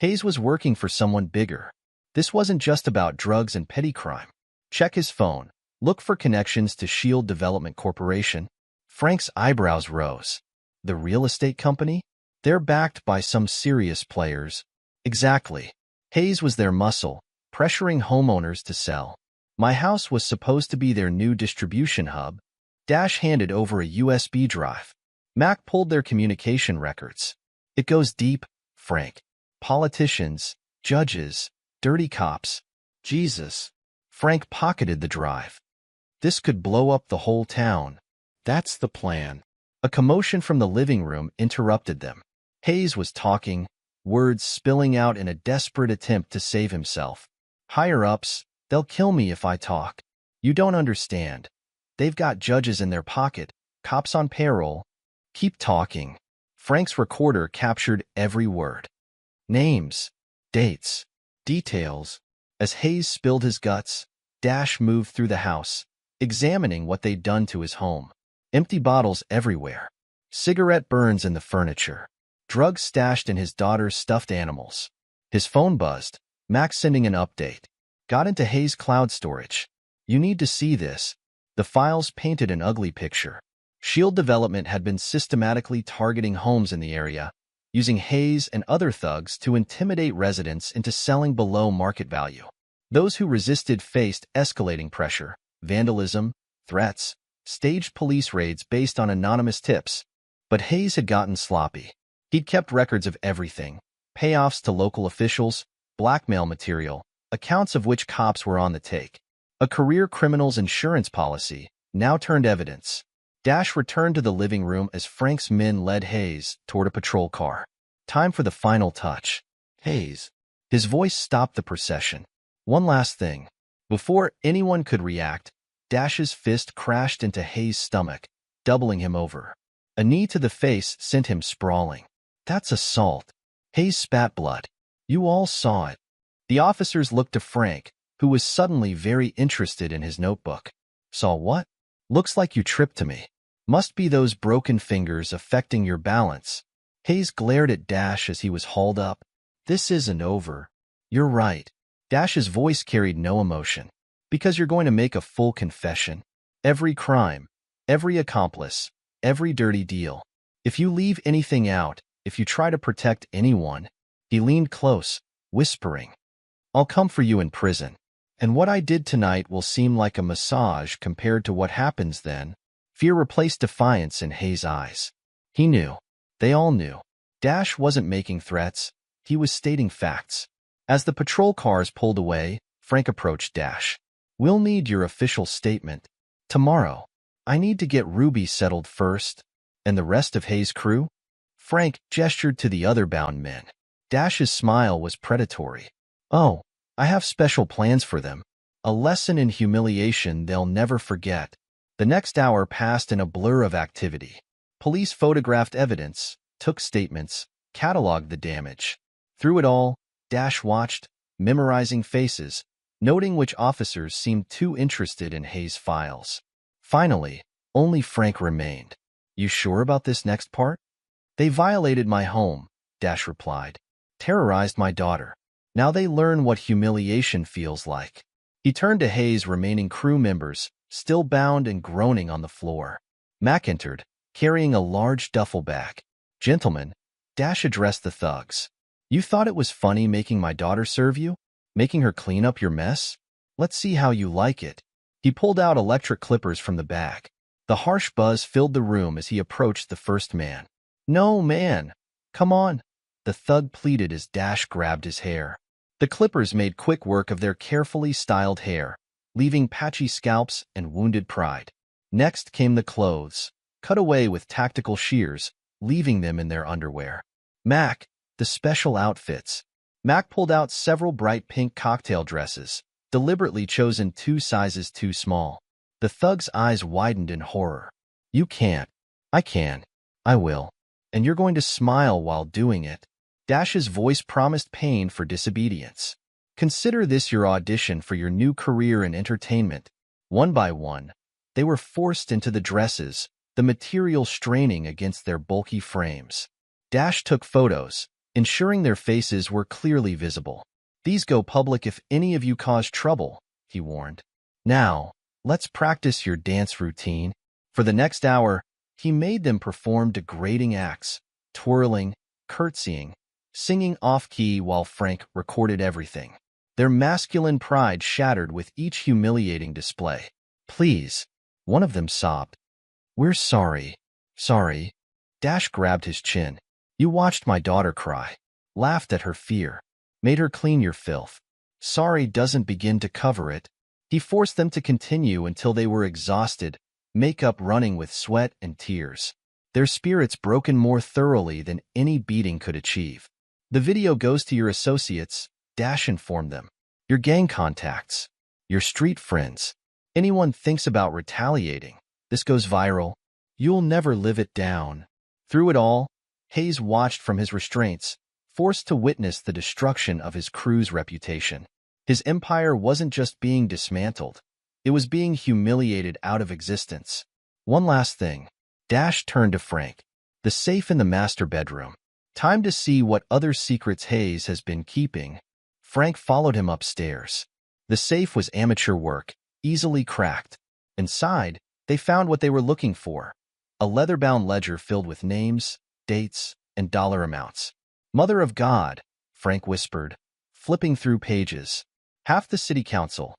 Hayes was working for someone bigger. This wasn't just about drugs and petty crime. Check his phone. Look for connections to Shield Development Corporation. Frank's eyebrows rose. The real estate company? They're backed by some serious players. Exactly. Hayes was their muscle, pressuring homeowners to sell. My house was supposed to be their new distribution hub. Dash handed over a USB drive. Mac pulled their communication records. It goes deep, Frank. Politicians, judges, dirty cops. Jesus. Frank pocketed the drive. This could blow up the whole town. That's the plan. A commotion from the living room interrupted them. Hayes was talking, words spilling out in a desperate attempt to save himself. Higher-ups, they'll kill me if I talk. You don't understand. They've got judges in their pocket, cops on payroll. Keep talking. Frank's recorder captured every word. Names, dates, details. As Hayes spilled his guts, Dash moved through the house, examining what they'd done to his home. Empty bottles everywhere. Cigarette burns in the furniture. Drugs stashed in his daughter's stuffed animals. His phone buzzed. Max sending an update. Got into Hayes' cloud storage. You need to see this. The files painted an ugly picture. Shield Development had been systematically targeting homes in the area, using Hayes and other thugs to intimidate residents into selling below market value. Those who resisted faced escalating pressure, vandalism, threats, staged police raids based on anonymous tips. But Hayes had gotten sloppy. He'd kept records of everything, payoffs to local officials, blackmail material, accounts of which cops were on the take. A career criminal's insurance policy now turned evidence. Dash returned to the living room as Frank's men led Hayes toward a patrol car. Time for the final touch. Hayes. His voice stopped the procession. One last thing. Before anyone could react, Dash's fist crashed into Hayes' stomach, doubling him over. A knee to the face sent him sprawling. That's assault. Hayes spat blood. You all saw it. The officers looked to Frank, who was suddenly very interested in his notebook. Saw what? Looks like you tripped to me. Must be those broken fingers affecting your balance. Hayes glared at Dash as he was hauled up. This isn't over. You're right. Dash's voice carried no emotion. Because you're going to make a full confession. Every crime, every accomplice, every dirty deal. If you leave anything out, if you try to protect anyone. He leaned close, whispering, I'll come for you in prison. And what I did tonight will seem like a massage compared to what happens then. Fear replaced defiance in Hayes' eyes. He knew. They all knew. Dash wasn't making threats. He was stating facts. As the patrol cars pulled away, Frank approached Dash. We'll need your official statement. Tomorrow. I need to get Ruby settled first. And the rest of Hayes' crew? Frank gestured to the other bound men. Dash's smile was predatory. Oh, I have special plans for them. A lesson in humiliation they'll never forget. The next hour passed in a blur of activity. Police photographed evidence, took statements, cataloged the damage. Through it all, Dash watched, memorizing faces, noting which officers seemed too interested in Hayes' files. Finally, only Frank remained. You sure about this next part? They violated my home, Dash replied. Terrorized my daughter. Now they learn what humiliation feels like. He turned to Hayes' remaining crew members, still bound and groaning on the floor. Mac entered, carrying a large duffel bag. Gentlemen, Dash addressed the thugs. You thought it was funny making my daughter serve you? Making her clean up your mess? Let's see how you like it. He pulled out electric clippers from the bag. The harsh buzz filled the room as he approached the first man. No, man. Come on. The thug pleaded as Dash grabbed his hair. The clippers made quick work of their carefully styled hair, leaving patchy scalps and wounded pride. Next came the clothes, cut away with tactical shears, leaving them in their underwear. Mac, the special outfits. Mac pulled out several bright pink cocktail dresses, deliberately chosen 2 sizes too small. The thug's eyes widened in horror. You can't. I can. I will. And you're going to smile while doing it. Dash's voice promised pain for disobedience. Consider this your audition for your new career in entertainment. One by one, they were forced into the dresses, the material straining against their bulky frames. Dash took photos, ensuring their faces were clearly visible. These go public if any of you cause trouble, he warned. Now, let's practice your dance routine. For the next hour, he made them perform degrading acts, twirling, curtsying, singing off-key while Frank recorded everything. Their masculine pride shattered with each humiliating display. Please, one of them sobbed. We're sorry. Sorry. Dash grabbed his chin. You watched my daughter cry, laughed at her fear, made her clean your filth. Sorry doesn't begin to cover it. He forced them to continue until they were exhausted, makeup running with sweat and tears. Their spirits broken more thoroughly than any beating could achieve. The video goes to your associates, Dash informed them. Your gang contacts. Your street friends. Anyone thinks about retaliating. This goes viral. You'll never live it down. Through it all, Hayes watched from his restraints, forced to witness the destruction of his crew's reputation. His empire wasn't just being dismantled. It was being humiliated out of existence. One last thing. Dash turned to Frank. The safe in the master bedroom. Time to see what other secrets Hayes has been keeping. Frank followed him upstairs. The safe was amateur work, easily cracked. Inside, they found what they were looking for. A leather-bound ledger filled with names, dates, and dollar amounts. Mother of God, Frank whispered, flipping through pages. Half the city council,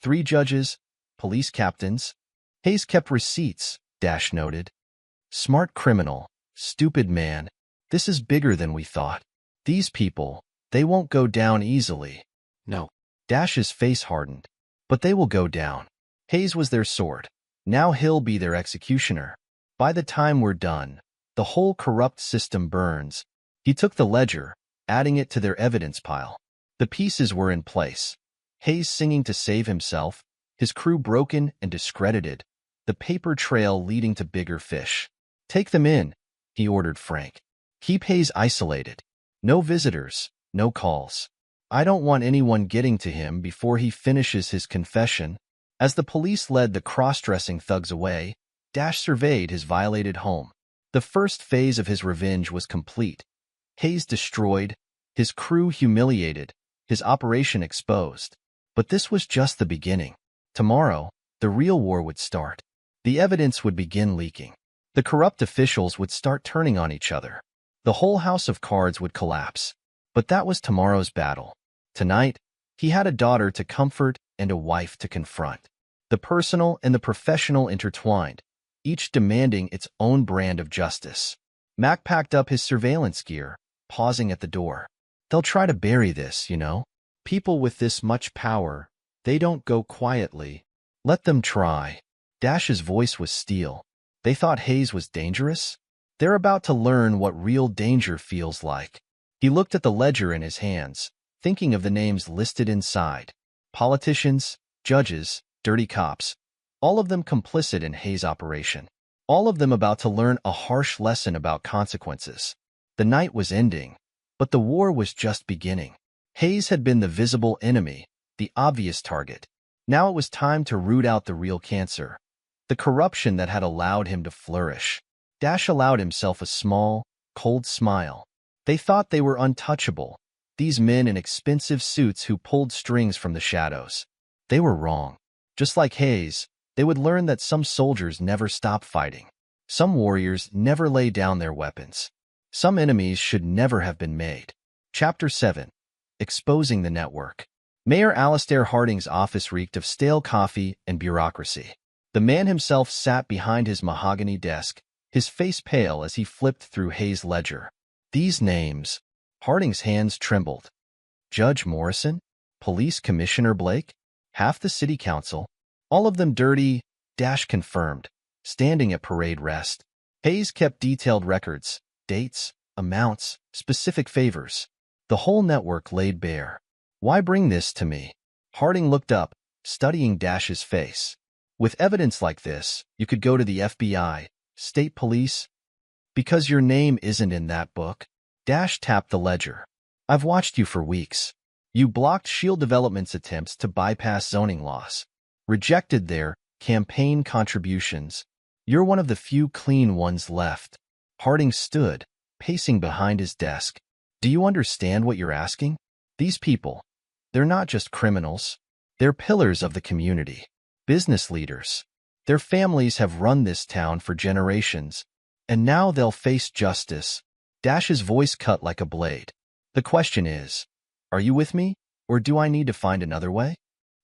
3 judges, police captains. Hayes kept receipts, Dash noted. Smart criminal, stupid man. This is bigger than we thought. These people, they won't go down easily. No. Dash's face hardened. But they will go down. Hayes was their sword. Now he'll be their executioner. By the time we're done, the whole corrupt system burns. He took the ledger, adding it to their evidence pile. The pieces were in place. Hayes singing to save himself, his crew broken and discredited, the paper trail leading to bigger fish. "Take them in," he ordered Frank. "Keep Hayes isolated. No visitors, no calls. I don't want anyone getting to him before he finishes his confession." As the police led the cross-dressing thugs away, Dash surveyed his violated home. The first phase of his revenge was complete. Hayes destroyed, his crew humiliated, his operation exposed. But this was just the beginning. Tomorrow, the real war would start. The evidence would begin leaking. The corrupt officials would start turning on each other. The whole house of cards would collapse. But that was tomorrow's battle. Tonight, he had a daughter to comfort and a wife to confront. The personal and the professional intertwined, each demanding its own brand of justice. Mac packed up his surveillance gear, pausing at the door. "They'll try to bury this, you know. People with this much power, they don't go quietly. Let them try." Dash's voice was steel. "They thought Hayes was dangerous? They're about to learn what real danger feels like." He looked at the ledger in his hands, thinking of the names listed inside. Politicians, judges, dirty cops, all of them complicit in Hayes' operation. All of them about to learn a harsh lesson about consequences. The night was ending, but the war was just beginning. Hayes had been the visible enemy, the obvious target. Now it was time to root out the real cancer, the corruption that had allowed him to flourish. Dash allowed himself a small, cold smile. They thought they were untouchable, these men in expensive suits who pulled strings from the shadows. They were wrong. Just like Hayes, they would learn that some soldiers never stop fighting. Some warriors never lay down their weapons. Some enemies should never have been made. Chapter 7. Exposing the Network. Mayor Alastair Harding's office reeked of stale coffee and bureaucracy. The man himself sat behind his mahogany desk, his face pale as he flipped through Hayes' ledger. These names. Harding's hands trembled. Judge Morrison? Police Commissioner Blake? Half the city council? All of them dirty, Dash confirmed, standing at parade rest. Hayes kept detailed records, dates, amounts, specific favors. The whole network laid bare. "Why bring this to me?" Harding looked up, studying Dash's face. "With evidence like this, you could go to the FBI, state police." "Because your name isn't in that book." Dash tapped the ledger. "I've watched you for weeks. You blocked Shield Development's attempts to bypass zoning laws. Rejected their campaign contributions. You're one of the few clean ones left." Harding stood, pacing behind his desk. "Do you understand what you're asking? These people, they're not just criminals. They're pillars of the community, business leaders. Their families have run this town for generations, and now they'll face justice." Dash's voice cut like a blade. "The question is, are you with me, or do I need to find another way?"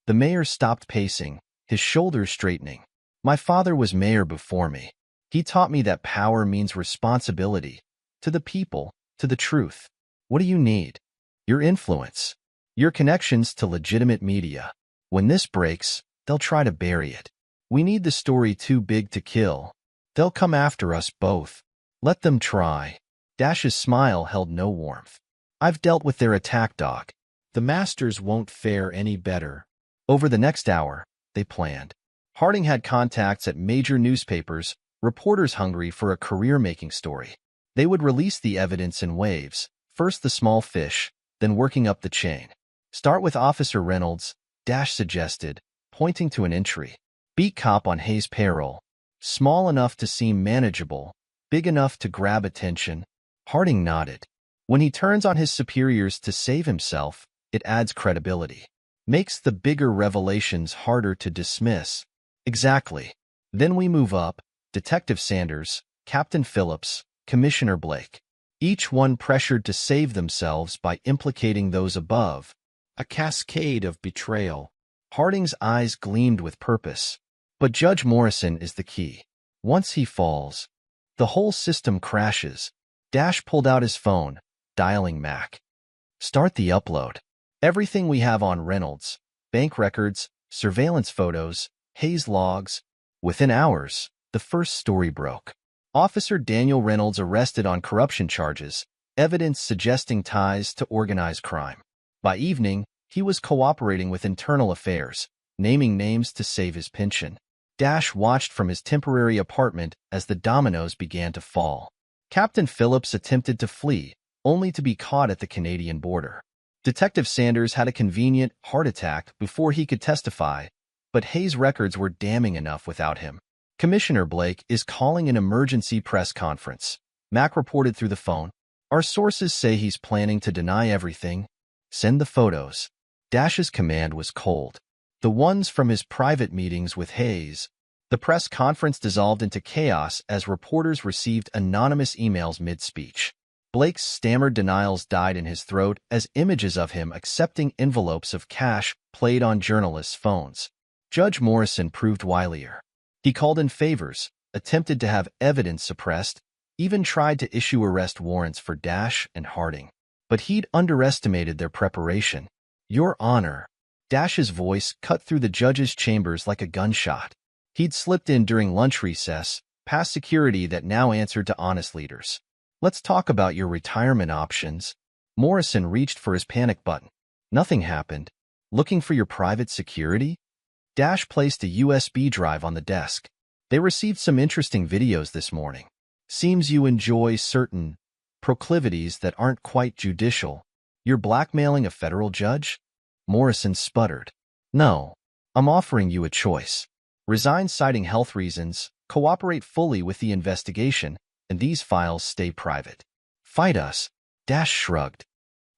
The mayor stopped pacing, his shoulders straightening. "My father was mayor before me. He taught me that power means responsibility, to the people, to the truth. What do you need? Your influence, your connections to legitimate media. When this breaks, they'll try to bury it. We need the story too big to kill. They'll come after us both. Let them try." Dash's smile held no warmth. "I've dealt with their attack dog. The masters won't fare any better." Over the next hour, they planned. Harding had contacts at major newspapers, reporters hungry for a career-making story. They would release the evidence in waves, first the small fish, then working up the chain. "Start with Officer Reynolds," Dash suggested, pointing to an entry. "Beat cop on Hayes' payroll. Small enough to seem manageable, big enough to grab attention." Harding nodded. When he turns on his superiors to save himself, it adds credibility. Makes the bigger revelations harder to dismiss. Exactly. Then we move up, Detective Sanders, Captain Phillips, Commissioner Blake. Each one pressured to save themselves by implicating those above. A cascade of betrayal. Harding's eyes gleamed with purpose. But Judge Morrison is the key. Once he falls, the whole system crashes. Dash pulled out his phone, dialing Mac. "Start the upload. Everything we have on Reynolds, bank records, surveillance photos, Hayes logs." Within hours, the first story broke. Officer Daniel Reynolds arrested on corruption charges, evidence suggesting ties to organized crime. By evening, he was cooperating with internal affairs, naming names to save his pension. Dash watched from his temporary apartment as the dominoes began to fall. Captain Phillips attempted to flee, only to be caught at the Canadian border. Detective Sanders had a convenient heart attack before he could testify, but Hayes' records were damning enough without him. Commissioner Blake is calling an emergency press conference. Mac reported through the phone. Our sources say he's planning to deny everything. Send the photos. Dash's command was cold. The ones from his private meetings with Hayes. The press conference dissolved into chaos as reporters received anonymous emails mid-speech. Blake's stammered denials died in his throat as images of him accepting envelopes of cash played on journalists' phones. Judge Morrison proved wilier. He called in favors, attempted to have evidence suppressed, even tried to issue arrest warrants for Dash and Harding. But he'd underestimated their preparation. Your Honor. Dash's voice cut through the judge's chambers like a gunshot. He'd slipped in during lunch recess, past security that now answered to honest leaders. Let's talk about your retirement options. Morrison reached for his panic button. Nothing happened. Looking for your private security? Dash placed a USB drive on the desk. They received some interesting videos this morning. Seems you enjoy certain proclivities that aren't quite judicial. You're blackmailing a federal judge? Morrison sputtered. No, I'm offering you a choice. Resign citing health reasons, cooperate fully with the investigation, and these files stay private. Fight us. Dash shrugged.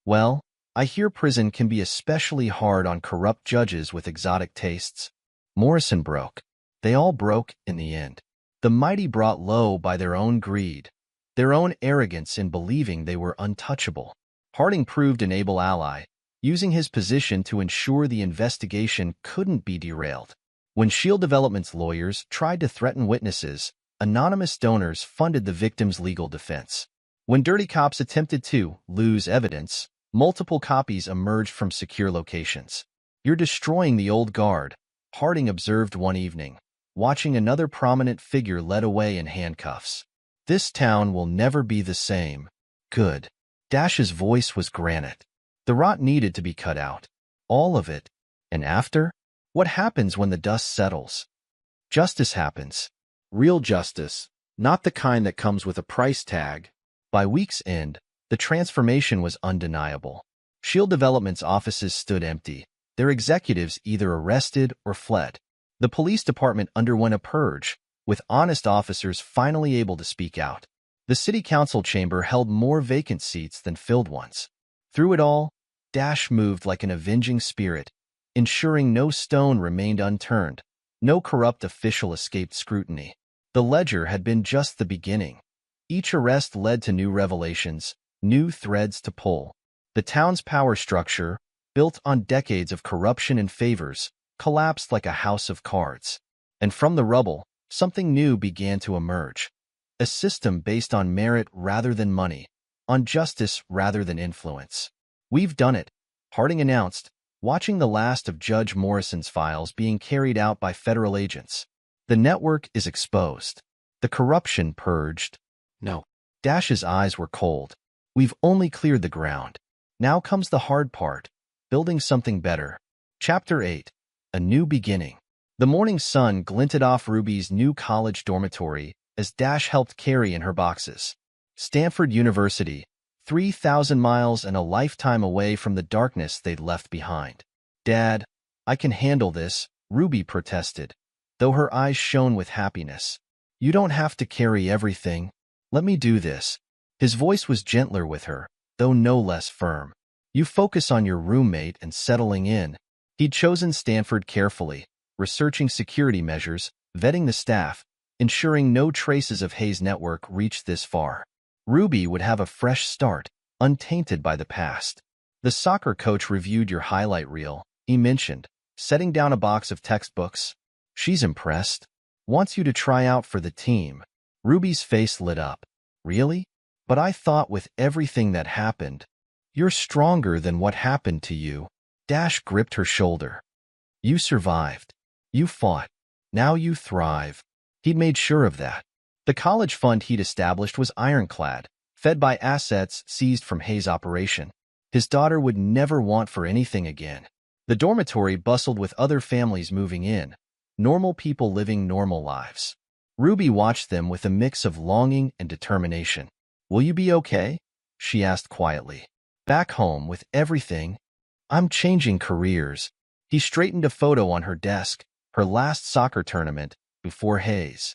Well, I hear prison can be especially hard on corrupt judges with exotic tastes. Morrison broke. They all broke in the end. The mighty brought low by their own greed, their own arrogance in believing they were untouchable. Harding proved an able ally, using his position to ensure the investigation couldn't be derailed. When Shield Development's lawyers tried to threaten witnesses, anonymous donors funded the victim's legal defense. When dirty cops attempted to lose evidence, multiple copies emerged from secure locations. You're destroying the old guard, Harding observed one evening, watching another prominent figure led away in handcuffs. This town will never be the same. Good. Dash's voice was granite. The rot needed to be cut out. All of it. And after? What happens when the dust settles? Justice happens. Real justice, not the kind that comes with a price tag. By week's end, the transformation was undeniable. Shield Development's offices stood empty, their executives either arrested or fled. The police department underwent a purge, with honest officers finally able to speak out. The city council chamber held more vacant seats than filled ones. Through it all, Dash moved like an avenging spirit, ensuring no stone remained unturned, no corrupt official escaped scrutiny. The ledger had been just the beginning. Each arrest led to new revelations, new threads to pull. The town's power structure, built on decades of corruption and favors, collapsed like a house of cards. And from the rubble, something new began to emerge. A system based on merit rather than money, on justice rather than influence. We've done it, Harding announced, watching the last of Judge Morrison's files being carried out by federal agents. The network is exposed. The corruption purged. No. Dash's eyes were cold. We've only cleared the ground. Now comes the hard part, building something better. Chapter 8. A New Beginning. The morning sun glinted off Ruby's new college dormitory as Dash helped carry in her boxes. Stanford University, 3,000 miles and a lifetime away from the darkness they'd left behind. Dad, I can handle this, Ruby protested, though her eyes shone with happiness. You don't have to carry everything. Let me do this. His voice was gentler with her, though no less firm. You focus on your roommate and settling in. He'd chosen Stanford carefully, researching security measures, vetting the staff, ensuring no traces of Hayes' network reached this far. Ruby would have a fresh start, untainted by the past. The soccer coach reviewed your highlight reel, he mentioned, setting down a box of textbooks. She's impressed. Wants you to try out for the team. Ruby's face lit up. Really? But I thought with everything that happened, you're stronger than what happened to you. Dash gripped her shoulder. You survived. You fought. Now you thrive. He'd made sure of that. The college fund he'd established was ironclad, fed by assets seized from Hayes' operation. His daughter would never want for anything again. The dormitory bustled with other families moving in, normal people living normal lives. Ruby watched them with a mix of longing and determination. "Will you be okay?" she asked quietly. "Back home with everything? I'm changing careers." He straightened a photo on her desk, her last soccer tournament, before Hayes.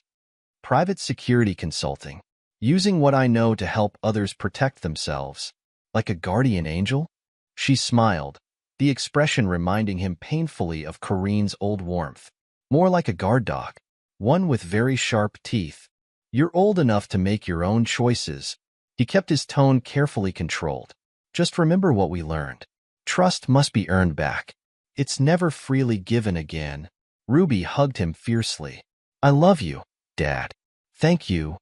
"Private security consulting. Using what I know to help others protect themselves. Like a guardian angel?" She smiled, the expression reminding him painfully of Corinne's old warmth. "More like a guard dog. One with very sharp teeth. You're old enough to make your own choices." He kept his tone carefully controlled. "Just remember what we learned. Trust must be earned back. It's never freely given again." Ruby hugged him fiercely. "I love you, Dad. Thank you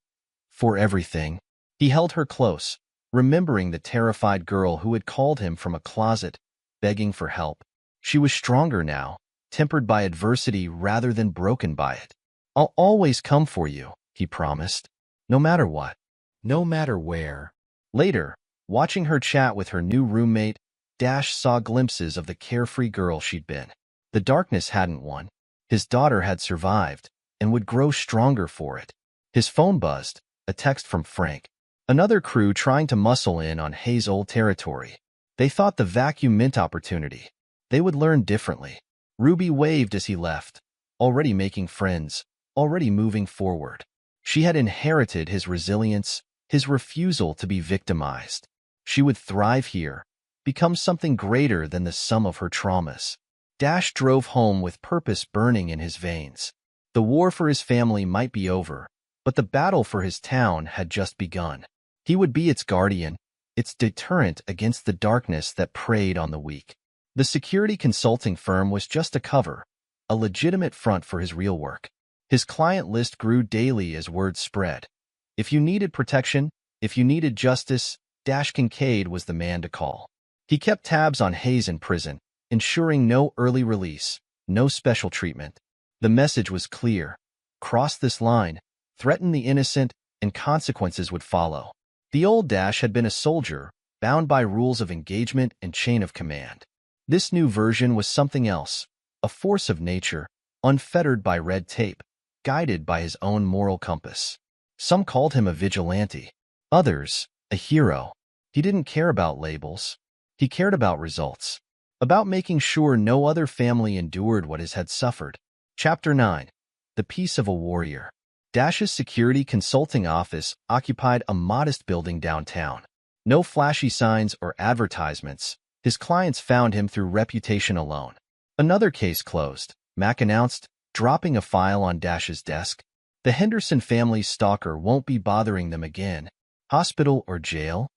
for everything." He held her close, remembering the terrified girl who had called him from a closet, begging for help. She was stronger now, tempered by adversity rather than broken by it. "I'll always come for you," he promised. "No matter what. No matter where." Later, watching her chat with her new roommate, Dash saw glimpses of the carefree girl she'd been. The darkness hadn't won. His daughter had survived, and would grow stronger for it. His phone buzzed, a text from Frank. Another crew trying to muscle in on Hayes' old territory. They thought the vacuum meant opportunity. They would learn differently. Ruby waved as he left, already making friends, already moving forward. She had inherited his resilience, his refusal to be victimized. She would thrive here, become something greater than the sum of her traumas. Dash drove home with purpose burning in his veins. The war for his family might be over, but the battle for his town had just begun. He would be its guardian, its deterrent against the darkness that preyed on the weak. The security consulting firm was just a cover, a legitimate front for his real work. His client list grew daily as word spread. If you needed protection, if you needed justice, Dash Kincaid was the man to call. He kept tabs on Hayes in prison, ensuring no early release, no special treatment. The message was clear. Cross this line, threaten the innocent, and consequences would follow. The old Dash had been a soldier, bound by rules of engagement and chain of command. This new version was something else, a force of nature, unfettered by red tape, guided by his own moral compass. Some called him a vigilante, others, a hero. He didn't care about labels. He cared about results, about making sure no other family endured what his had suffered. Chapter 9. The Peace of a Warrior. Dash's security consulting office occupied a modest building downtown. No flashy signs or advertisements. His clients found him through reputation alone. "Another case closed," Mac announced, dropping a file on Dash's desk. "The Henderson family's stalker won't be bothering them again. Hospital or jail?"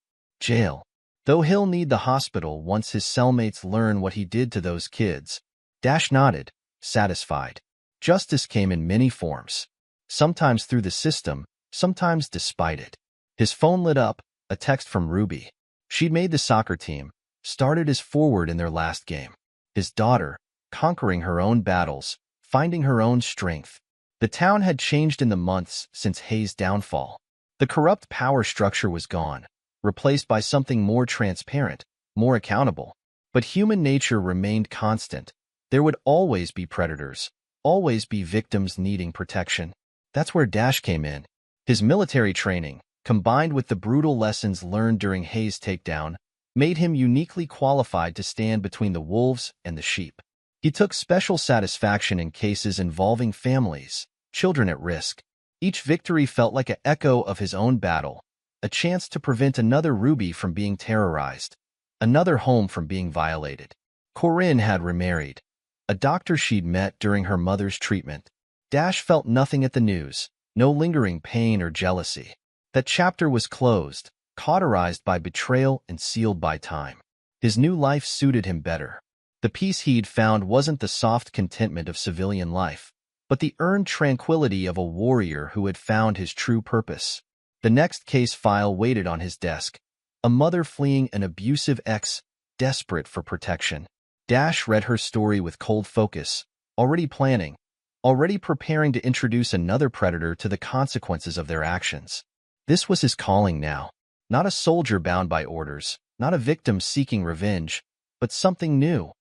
"Jail. Though he'll need the hospital once his cellmates learn what he did to those kids." Dash nodded, satisfied. Justice came in many forms. Sometimes through the system, sometimes despite it. His phone lit up, a text from Ruby. She'd made the soccer team, started as forward in their last game. His daughter, conquering her own battles, finding her own strength. The town had changed in the months since Hayes' downfall. The corrupt power structure was gone, replaced by something more transparent, more accountable. But human nature remained constant. There would always be predators, always be victims needing protection. That's where Dash came in. His military training, combined with the brutal lessons learned during Hayes' takedown, made him uniquely qualified to stand between the wolves and the sheep. He took special satisfaction in cases involving families, children at risk. Each victory felt like an echo of his own battle, a chance to prevent another Ruby from being terrorized, another home from being violated. Corinne had remarried, a doctor she'd met during her mother's treatment. Dash felt nothing at the news, no lingering pain or jealousy. That chapter was closed, cauterized by betrayal and sealed by time. His new life suited him better. The peace he'd found wasn't the soft contentment of civilian life, but the earned tranquility of a warrior who had found his true purpose. The next case file waited on his desk, a mother fleeing an abusive ex, desperate for protection. Dash read her story with cold focus, already planning, already preparing to introduce another predator to the consequences of their actions. This was his calling now. Not a soldier bound by orders, not a victim seeking revenge, but something new.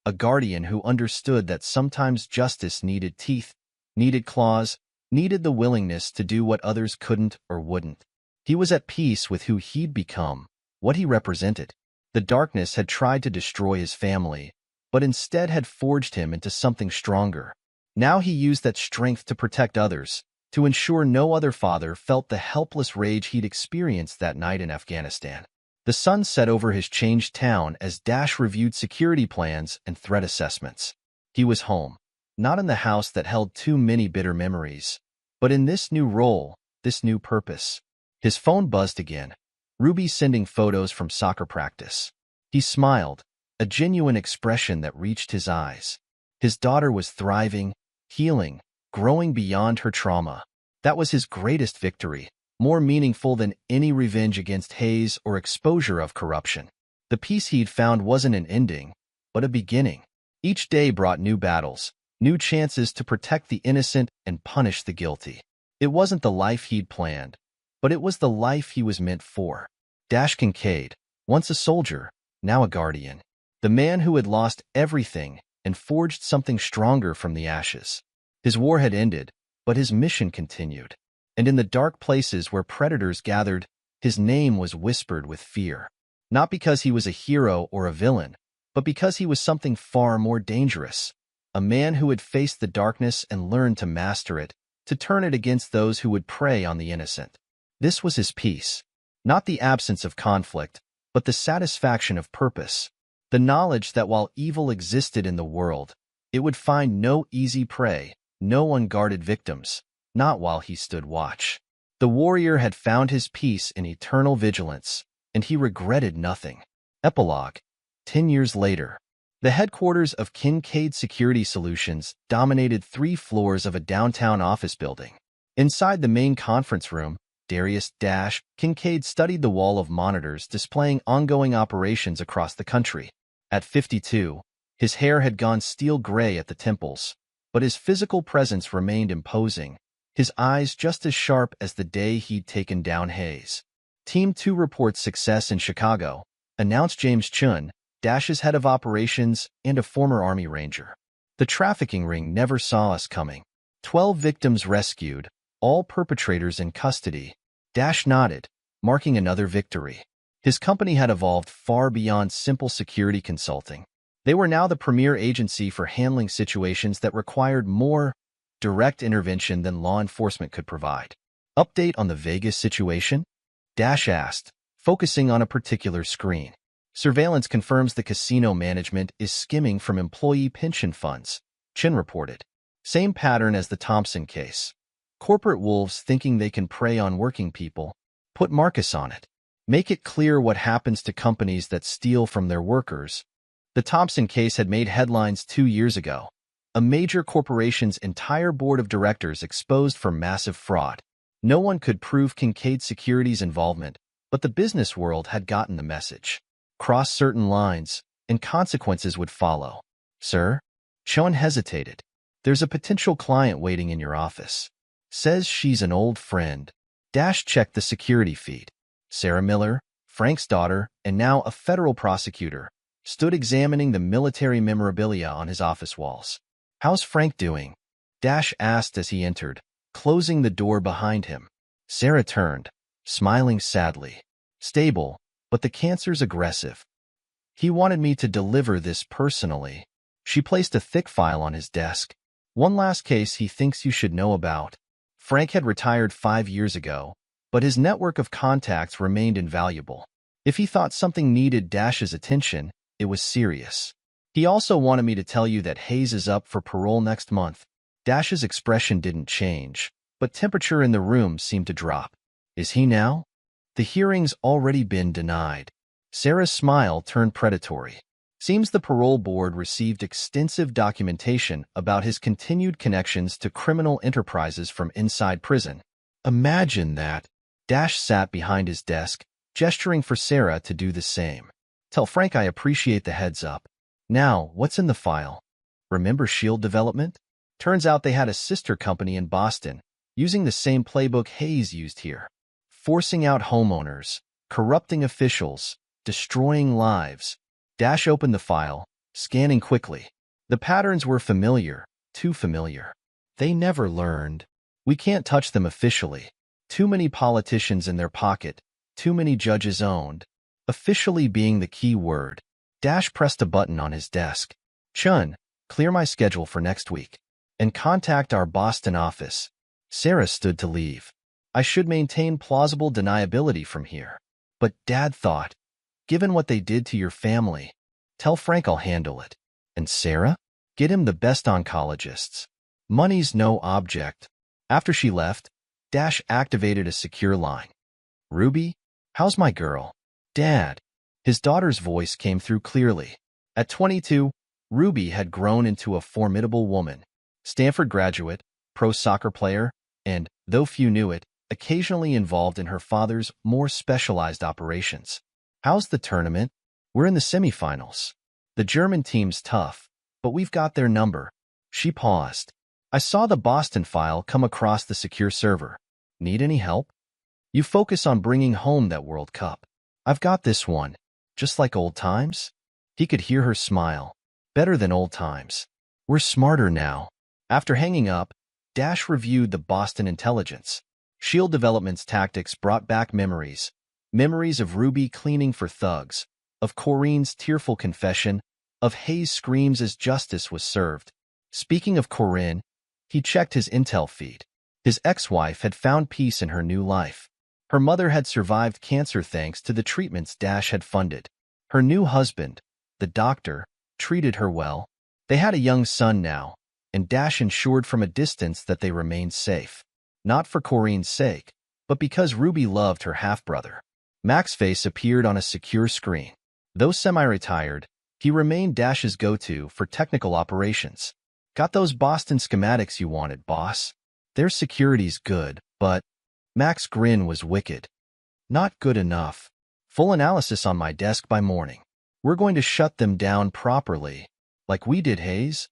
a guardian who understood that sometimes justice needed teeth, needed claws, needed the willingness to do what others couldn't or wouldn't. He was at peace with who he'd become, what he represented. The darkness had tried to destroy his family, but instead had forged him into something stronger. Now he used that strength to protect others, to ensure no other father felt the helpless rage he'd experienced that night in Afghanistan. The sun set over his changed town as Dash reviewed security plans and threat assessments. He was home, not in the house that held too many bitter memories, but in this new role, this new purpose. His phone buzzed again, Ruby sending photos from soccer practice. He smiled, a genuine expression that reached his eyes. His daughter was thriving, healing, growing beyond her trauma. That was his greatest victory, more meaningful than any revenge against Hayes or exposure of corruption. The peace he'd found wasn't an ending, but a beginning. Each day brought new battles, new chances to protect the innocent and punish the guilty. It wasn't the life he'd planned, but it was the life he was meant for. Dash Kincaid, once a soldier, now a guardian. The man who had lost everything and forged something stronger from the ashes. His war had ended, but his mission continued. And in the dark places where predators gathered, his name was whispered with fear. Not because he was a hero or a villain, but because he was something far more dangerous. A man who had faced the darkness and learned to master it, to turn it against those who would prey on the innocent. This was his peace. Not the absence of conflict, but the satisfaction of purpose. The knowledge that while evil existed in the world, it would find no easy prey, no unguarded victims, not while he stood watch. The warrior had found his peace in eternal vigilance, and he regretted nothing. Epilogue. 10 years later. The headquarters of Kincaid Security Solutions dominated 3 floors of a downtown office building. Inside the main conference room, Darius Kincaid studied the wall of monitors displaying ongoing operations across the country. At 52, his hair had gone steel gray at the temples, but his physical presence remained imposing, his eyes just as sharp as the day he'd taken down Hayes. Team 2 reports success in Chicago, announced James Chun, Dash's head of operations and a former Army Ranger. The trafficking ring never saw us coming. 12 victims rescued, all perpetrators in custody. Dash nodded, marking another victory. His company had evolved far beyond simple security consulting. They were now the premier agency for handling situations that required more direct intervention than law enforcement could provide. Update on the Vegas situation? Dash asked, focusing on a particular screen. Surveillance confirms the casino management is skimming from employee pension funds, Chin reported. Same pattern as the Thompson case. Corporate wolves thinking they can prey on working people. Put Marcus on it. Make it clear what happens to companies that steal from their workers. The Thompson case had made headlines 2 years ago. A major corporation's entire board of directors exposed for massive fraud. No one could prove Kincaid Security's involvement, but the business world had gotten the message. Cross certain lines, and consequences would follow. Sir? Chun hesitated. There's a potential client waiting in your office. Says she's an old friend. Dash checked the security feed. Sarah Miller, Frank's daughter, and now a federal prosecutor, stood examining the military memorabilia on his office walls. How's Frank doing? Dash asked as he entered, closing the door behind him. Sarah turned, smiling sadly. Stable, but the cancer's aggressive. He wanted me to deliver this personally. She placed a thick file on his desk. One last case he thinks you should know about. Frank had retired 5 years ago, but his network of contacts remained invaluable. If he thought something needed Dash's attention, it was serious. He also wanted me to tell you that Hayes is up for parole next month. Dash's expression didn't change, but temperature in the room seemed to drop. Is he now? The hearing's already been denied. Sarah's smile turned predatory. Seems the parole board received extensive documentation about his continued connections to criminal enterprises from inside prison. Imagine that. Dash sat behind his desk, gesturing for Sarah to do the same. Tell Frank I appreciate the heads up. Now, what's in the file? Remember Shield Development? Turns out they had a sister company in Boston, using the same playbook Hayes used here. Forcing out homeowners, corrupting officials, destroying lives. Dash opened the file, scanning quickly. The patterns were familiar, too familiar. They never learned. We can't touch them officially. Too many politicians in their pocket, too many judges owned. Officially being the key word. Dash pressed a button on his desk. Chun, clear my schedule for next week. And contact our Boston office. Sarah stood to leave. I should maintain plausible deniability from here. But Dad thought, given what they did to your family, tell Frank I'll handle it. And Sarah? Get him the best oncologists. Money's no object. After she left, Dash activated a secure line. Ruby, how's my girl? Dad. His daughter's voice came through clearly. At 22, Ruby had grown into a formidable woman. Stanford graduate, pro soccer player, and, though few knew it, occasionally involved in her father's more specialized operations. How's the tournament? We're in the semifinals. The German team's tough, but we've got their number. She paused. I saw the Boston file come across the secure server. Need any help? You focus on bringing home that World Cup. I've got this one. Just like old times? He could hear her smile. Better than old times. We're smarter now. After hanging up, Dash reviewed the Boston intelligence. SHIELD Development's tactics brought back memories. Memories of Ruby cleaning for thugs, of Corinne's tearful confession, of Hayes' screams as justice was served. Speaking of Corinne, he checked his intel feed. His ex-wife had found peace in her new life. Her mother had survived cancer thanks to the treatments Dash had funded. Her new husband, the doctor, treated her well. They had a young son now, and Dash ensured from a distance that they remained safe. Not for Corinne's sake, but because Ruby loved her half-brother. Mac's face appeared on a secure screen. Though semi-retired, he remained Dash's go-to for technical operations. Got those Boston schematics you wanted, boss? Their security's good, but... Mac's grin was wicked. Not good enough. Full analysis on my desk by morning. We're going to shut them down properly. Like we did Hayes?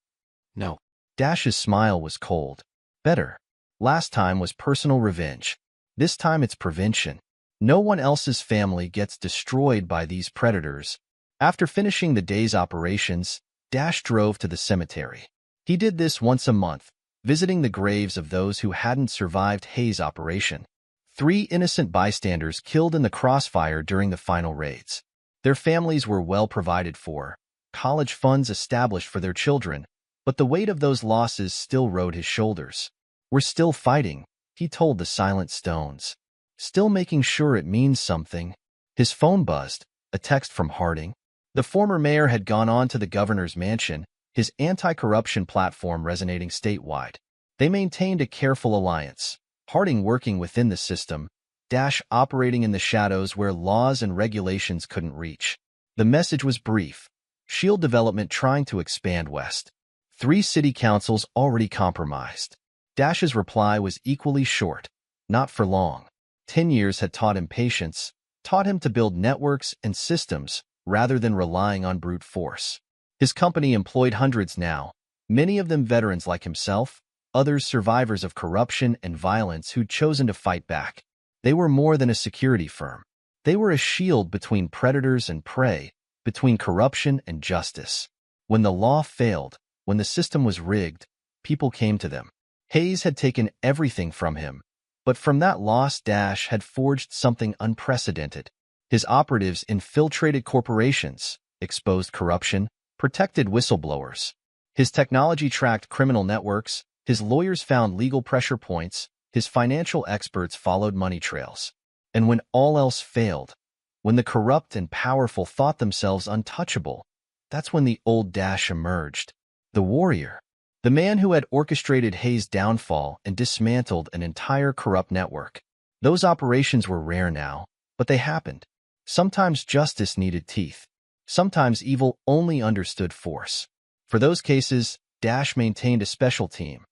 No. Dash's smile was cold. Better. Last time was personal revenge. This time it's prevention. No one else's family gets destroyed by these predators. After finishing the day's operations, Dash drove to the cemetery. He did this once a month, visiting the graves of those who hadn't survived Hayes' operation. 3 innocent bystanders killed in the crossfire during the final raids. Their families were well provided for, college funds established for their children, but the weight of those losses still rode his shoulders. We're still fighting, he told the silent stones. Still making sure it means something. His phone buzzed, a text from Harding. The former mayor had gone on to the governor's mansion, his anti-corruption platform resonating statewide. They maintained a careful alliance, Harding working within the system, Dash operating in the shadows where laws and regulations couldn't reach. The message was brief. SHIELD Development trying to expand west. 3 city councils already compromised. Dash's reply was equally short. Not for long. 10 years had taught him patience, taught him to build networks and systems rather than relying on brute force. His company employed hundreds now, many of them veterans like himself, others survivors of corruption and violence who'd chosen to fight back. They were more than a security firm. They were a shield between predators and prey, between corruption and justice. When the law failed, when the system was rigged, people came to them. Hayes had taken everything from him, but from that loss Dash had forged something unprecedented. His operatives infiltrated corporations, exposed corruption, protected whistleblowers. His technology tracked criminal networks, his lawyers found legal pressure points, his financial experts followed money trails. And when all else failed, when the corrupt and powerful thought themselves untouchable, that's when the old Dash emerged. The warrior. The man who had orchestrated Hayes' downfall and dismantled an entire corrupt network. Those operations were rare now, but they happened. Sometimes justice needed teeth. Sometimes evil only understood force. For those cases, Dash maintained a special team.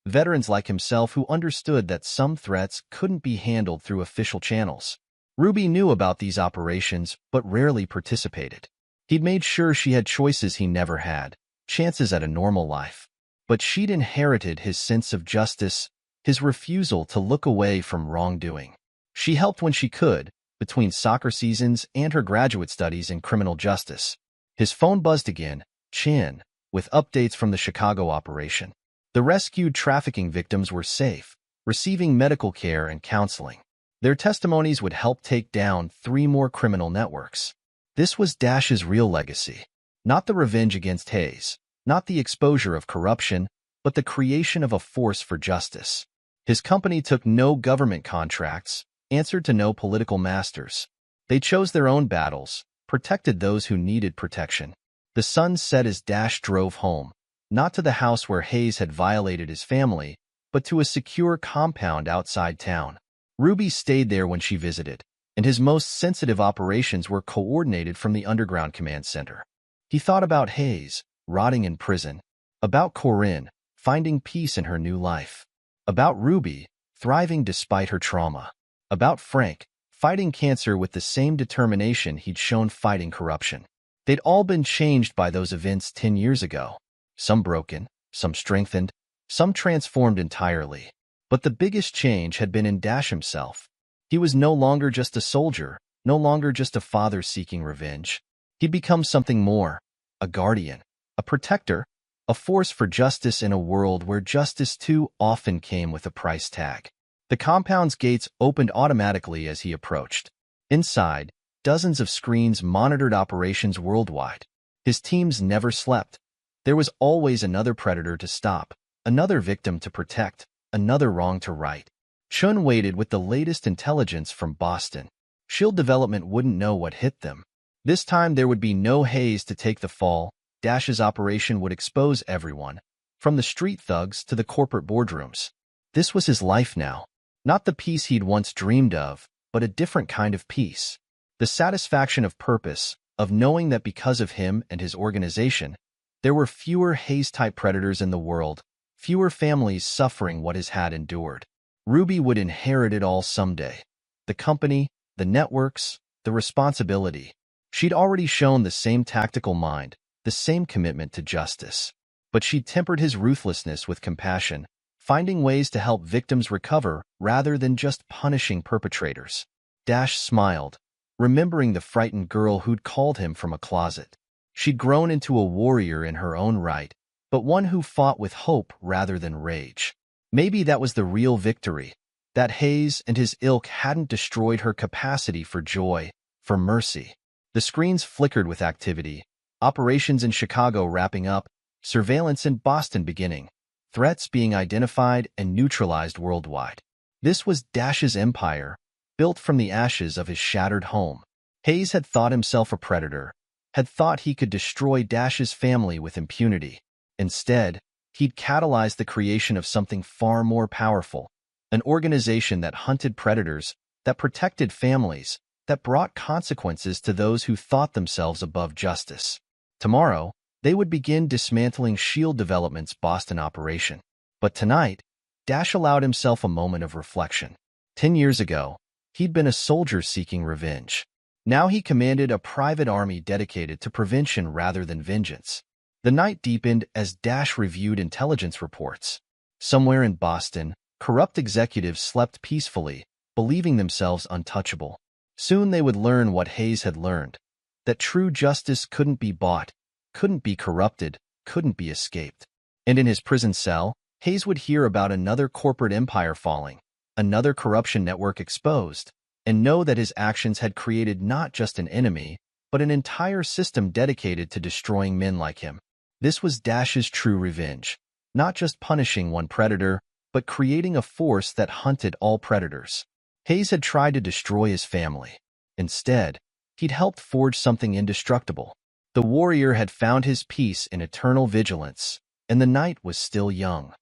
Veterans like himself who understood that some threats couldn't be handled through official channels. Ruby knew about these operations, but rarely participated. He'd made sure she had choices he never had, chances at a normal life. But she'd inherited his sense of justice, his refusal to look away from wrongdoing. She helped when she could, between soccer seasons and her graduate studies in criminal justice. His phone buzzed again, Chin, with updates from the Chicago operation. The rescued trafficking victims were safe, receiving medical care and counseling. Their testimonies would help take down 3 more criminal networks. This was Dash's real legacy. Not the revenge against Hayes, not the exposure of corruption, but the creation of a force for justice. His company took no government contracts, answered to no political masters. They chose their own battles, protected those who needed protection. The sun set as Dash drove home, not to the house where Hayes had violated his family, but to a secure compound outside town. Ruby stayed there when she visited, and his most sensitive operations were coordinated from the underground command center. He thought about Hayes, rotting in prison, about Corinne, finding peace in her new life, about Ruby, thriving despite her trauma, about Frank, fighting cancer with the same determination he'd shown fighting corruption. They'd all been changed by those events 10 years ago. Some broken, some strengthened, some transformed entirely. But the biggest change had been in Dash himself. He was no longer just a soldier, no longer just a father seeking revenge. He'd become something more, a guardian, a protector, a force for justice in a world where justice too often came with a price tag. The compound's gates opened automatically as he approached. Inside, dozens of screens monitored operations worldwide. His teams never slept. There was always another predator to stop, another victim to protect, another wrong to right. Chun waited with the latest intelligence from Boston. Shield development wouldn't know what hit them. This time there would be no Hayes to take the fall. Dash's operation would expose everyone, from the street thugs to the corporate boardrooms. This was his life now. Not the peace he'd once dreamed of, but a different kind of peace. The satisfaction of purpose, of knowing that because of him and his organization, there were fewer Hayes-type predators in the world, fewer families suffering what his had endured. Ruby would inherit it all someday. The company, the networks, the responsibility. She'd already shown the same tactical mind, the same commitment to justice. But she'd tempered his ruthlessness with compassion, finding ways to help victims recover rather than just punishing perpetrators. Dash smiled, remembering the frightened girl who'd called him from a closet. She'd grown into a warrior in her own right, but one who fought with hope rather than rage. Maybe that was the real victory, that Hayes and his ilk hadn't destroyed her capacity for joy, for mercy. The screens flickered with activity, operations in Chicago wrapping up, surveillance in Boston beginning, threats being identified and neutralized worldwide. This was Dash's empire, built from the ashes of his shattered home. Hayes had thought himself a predator, had thought he could destroy Dash's family with impunity. Instead, he'd catalyzed the creation of something far more powerful, an organization that hunted predators, that protected families, that brought consequences to those who thought themselves above justice. Tomorrow, they would begin dismantling Shield Development's Boston operation. But tonight, Dash allowed himself a moment of reflection. 10 years ago, he'd been a soldier seeking revenge. Now he commanded a private army dedicated to prevention rather than vengeance. The night deepened as Dash reviewed intelligence reports. Somewhere in Boston, corrupt executives slept peacefully, believing themselves untouchable. Soon they would learn what Hayes had learned, that true justice couldn't be bought, couldn't be corrupted, couldn't be escaped. And in his prison cell, Hayes would hear about another corporate empire falling, another corruption network exposed, and know that his actions had created not just an enemy, but an entire system dedicated to destroying men like him. This was Dash's true revenge, not just punishing one predator, but creating a force that hunted all predators. Hayes had tried to destroy his family. Instead, he'd helped forge something indestructible. The warrior had found his peace in eternal vigilance, and the night was still young.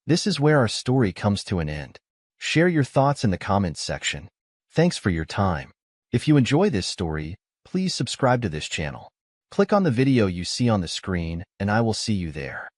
This is where our story comes to an end. Share your thoughts in the comments section. Thanks for your time. If you enjoy this story, please subscribe to this channel. Click on the video you see on the screen, and I will see you there.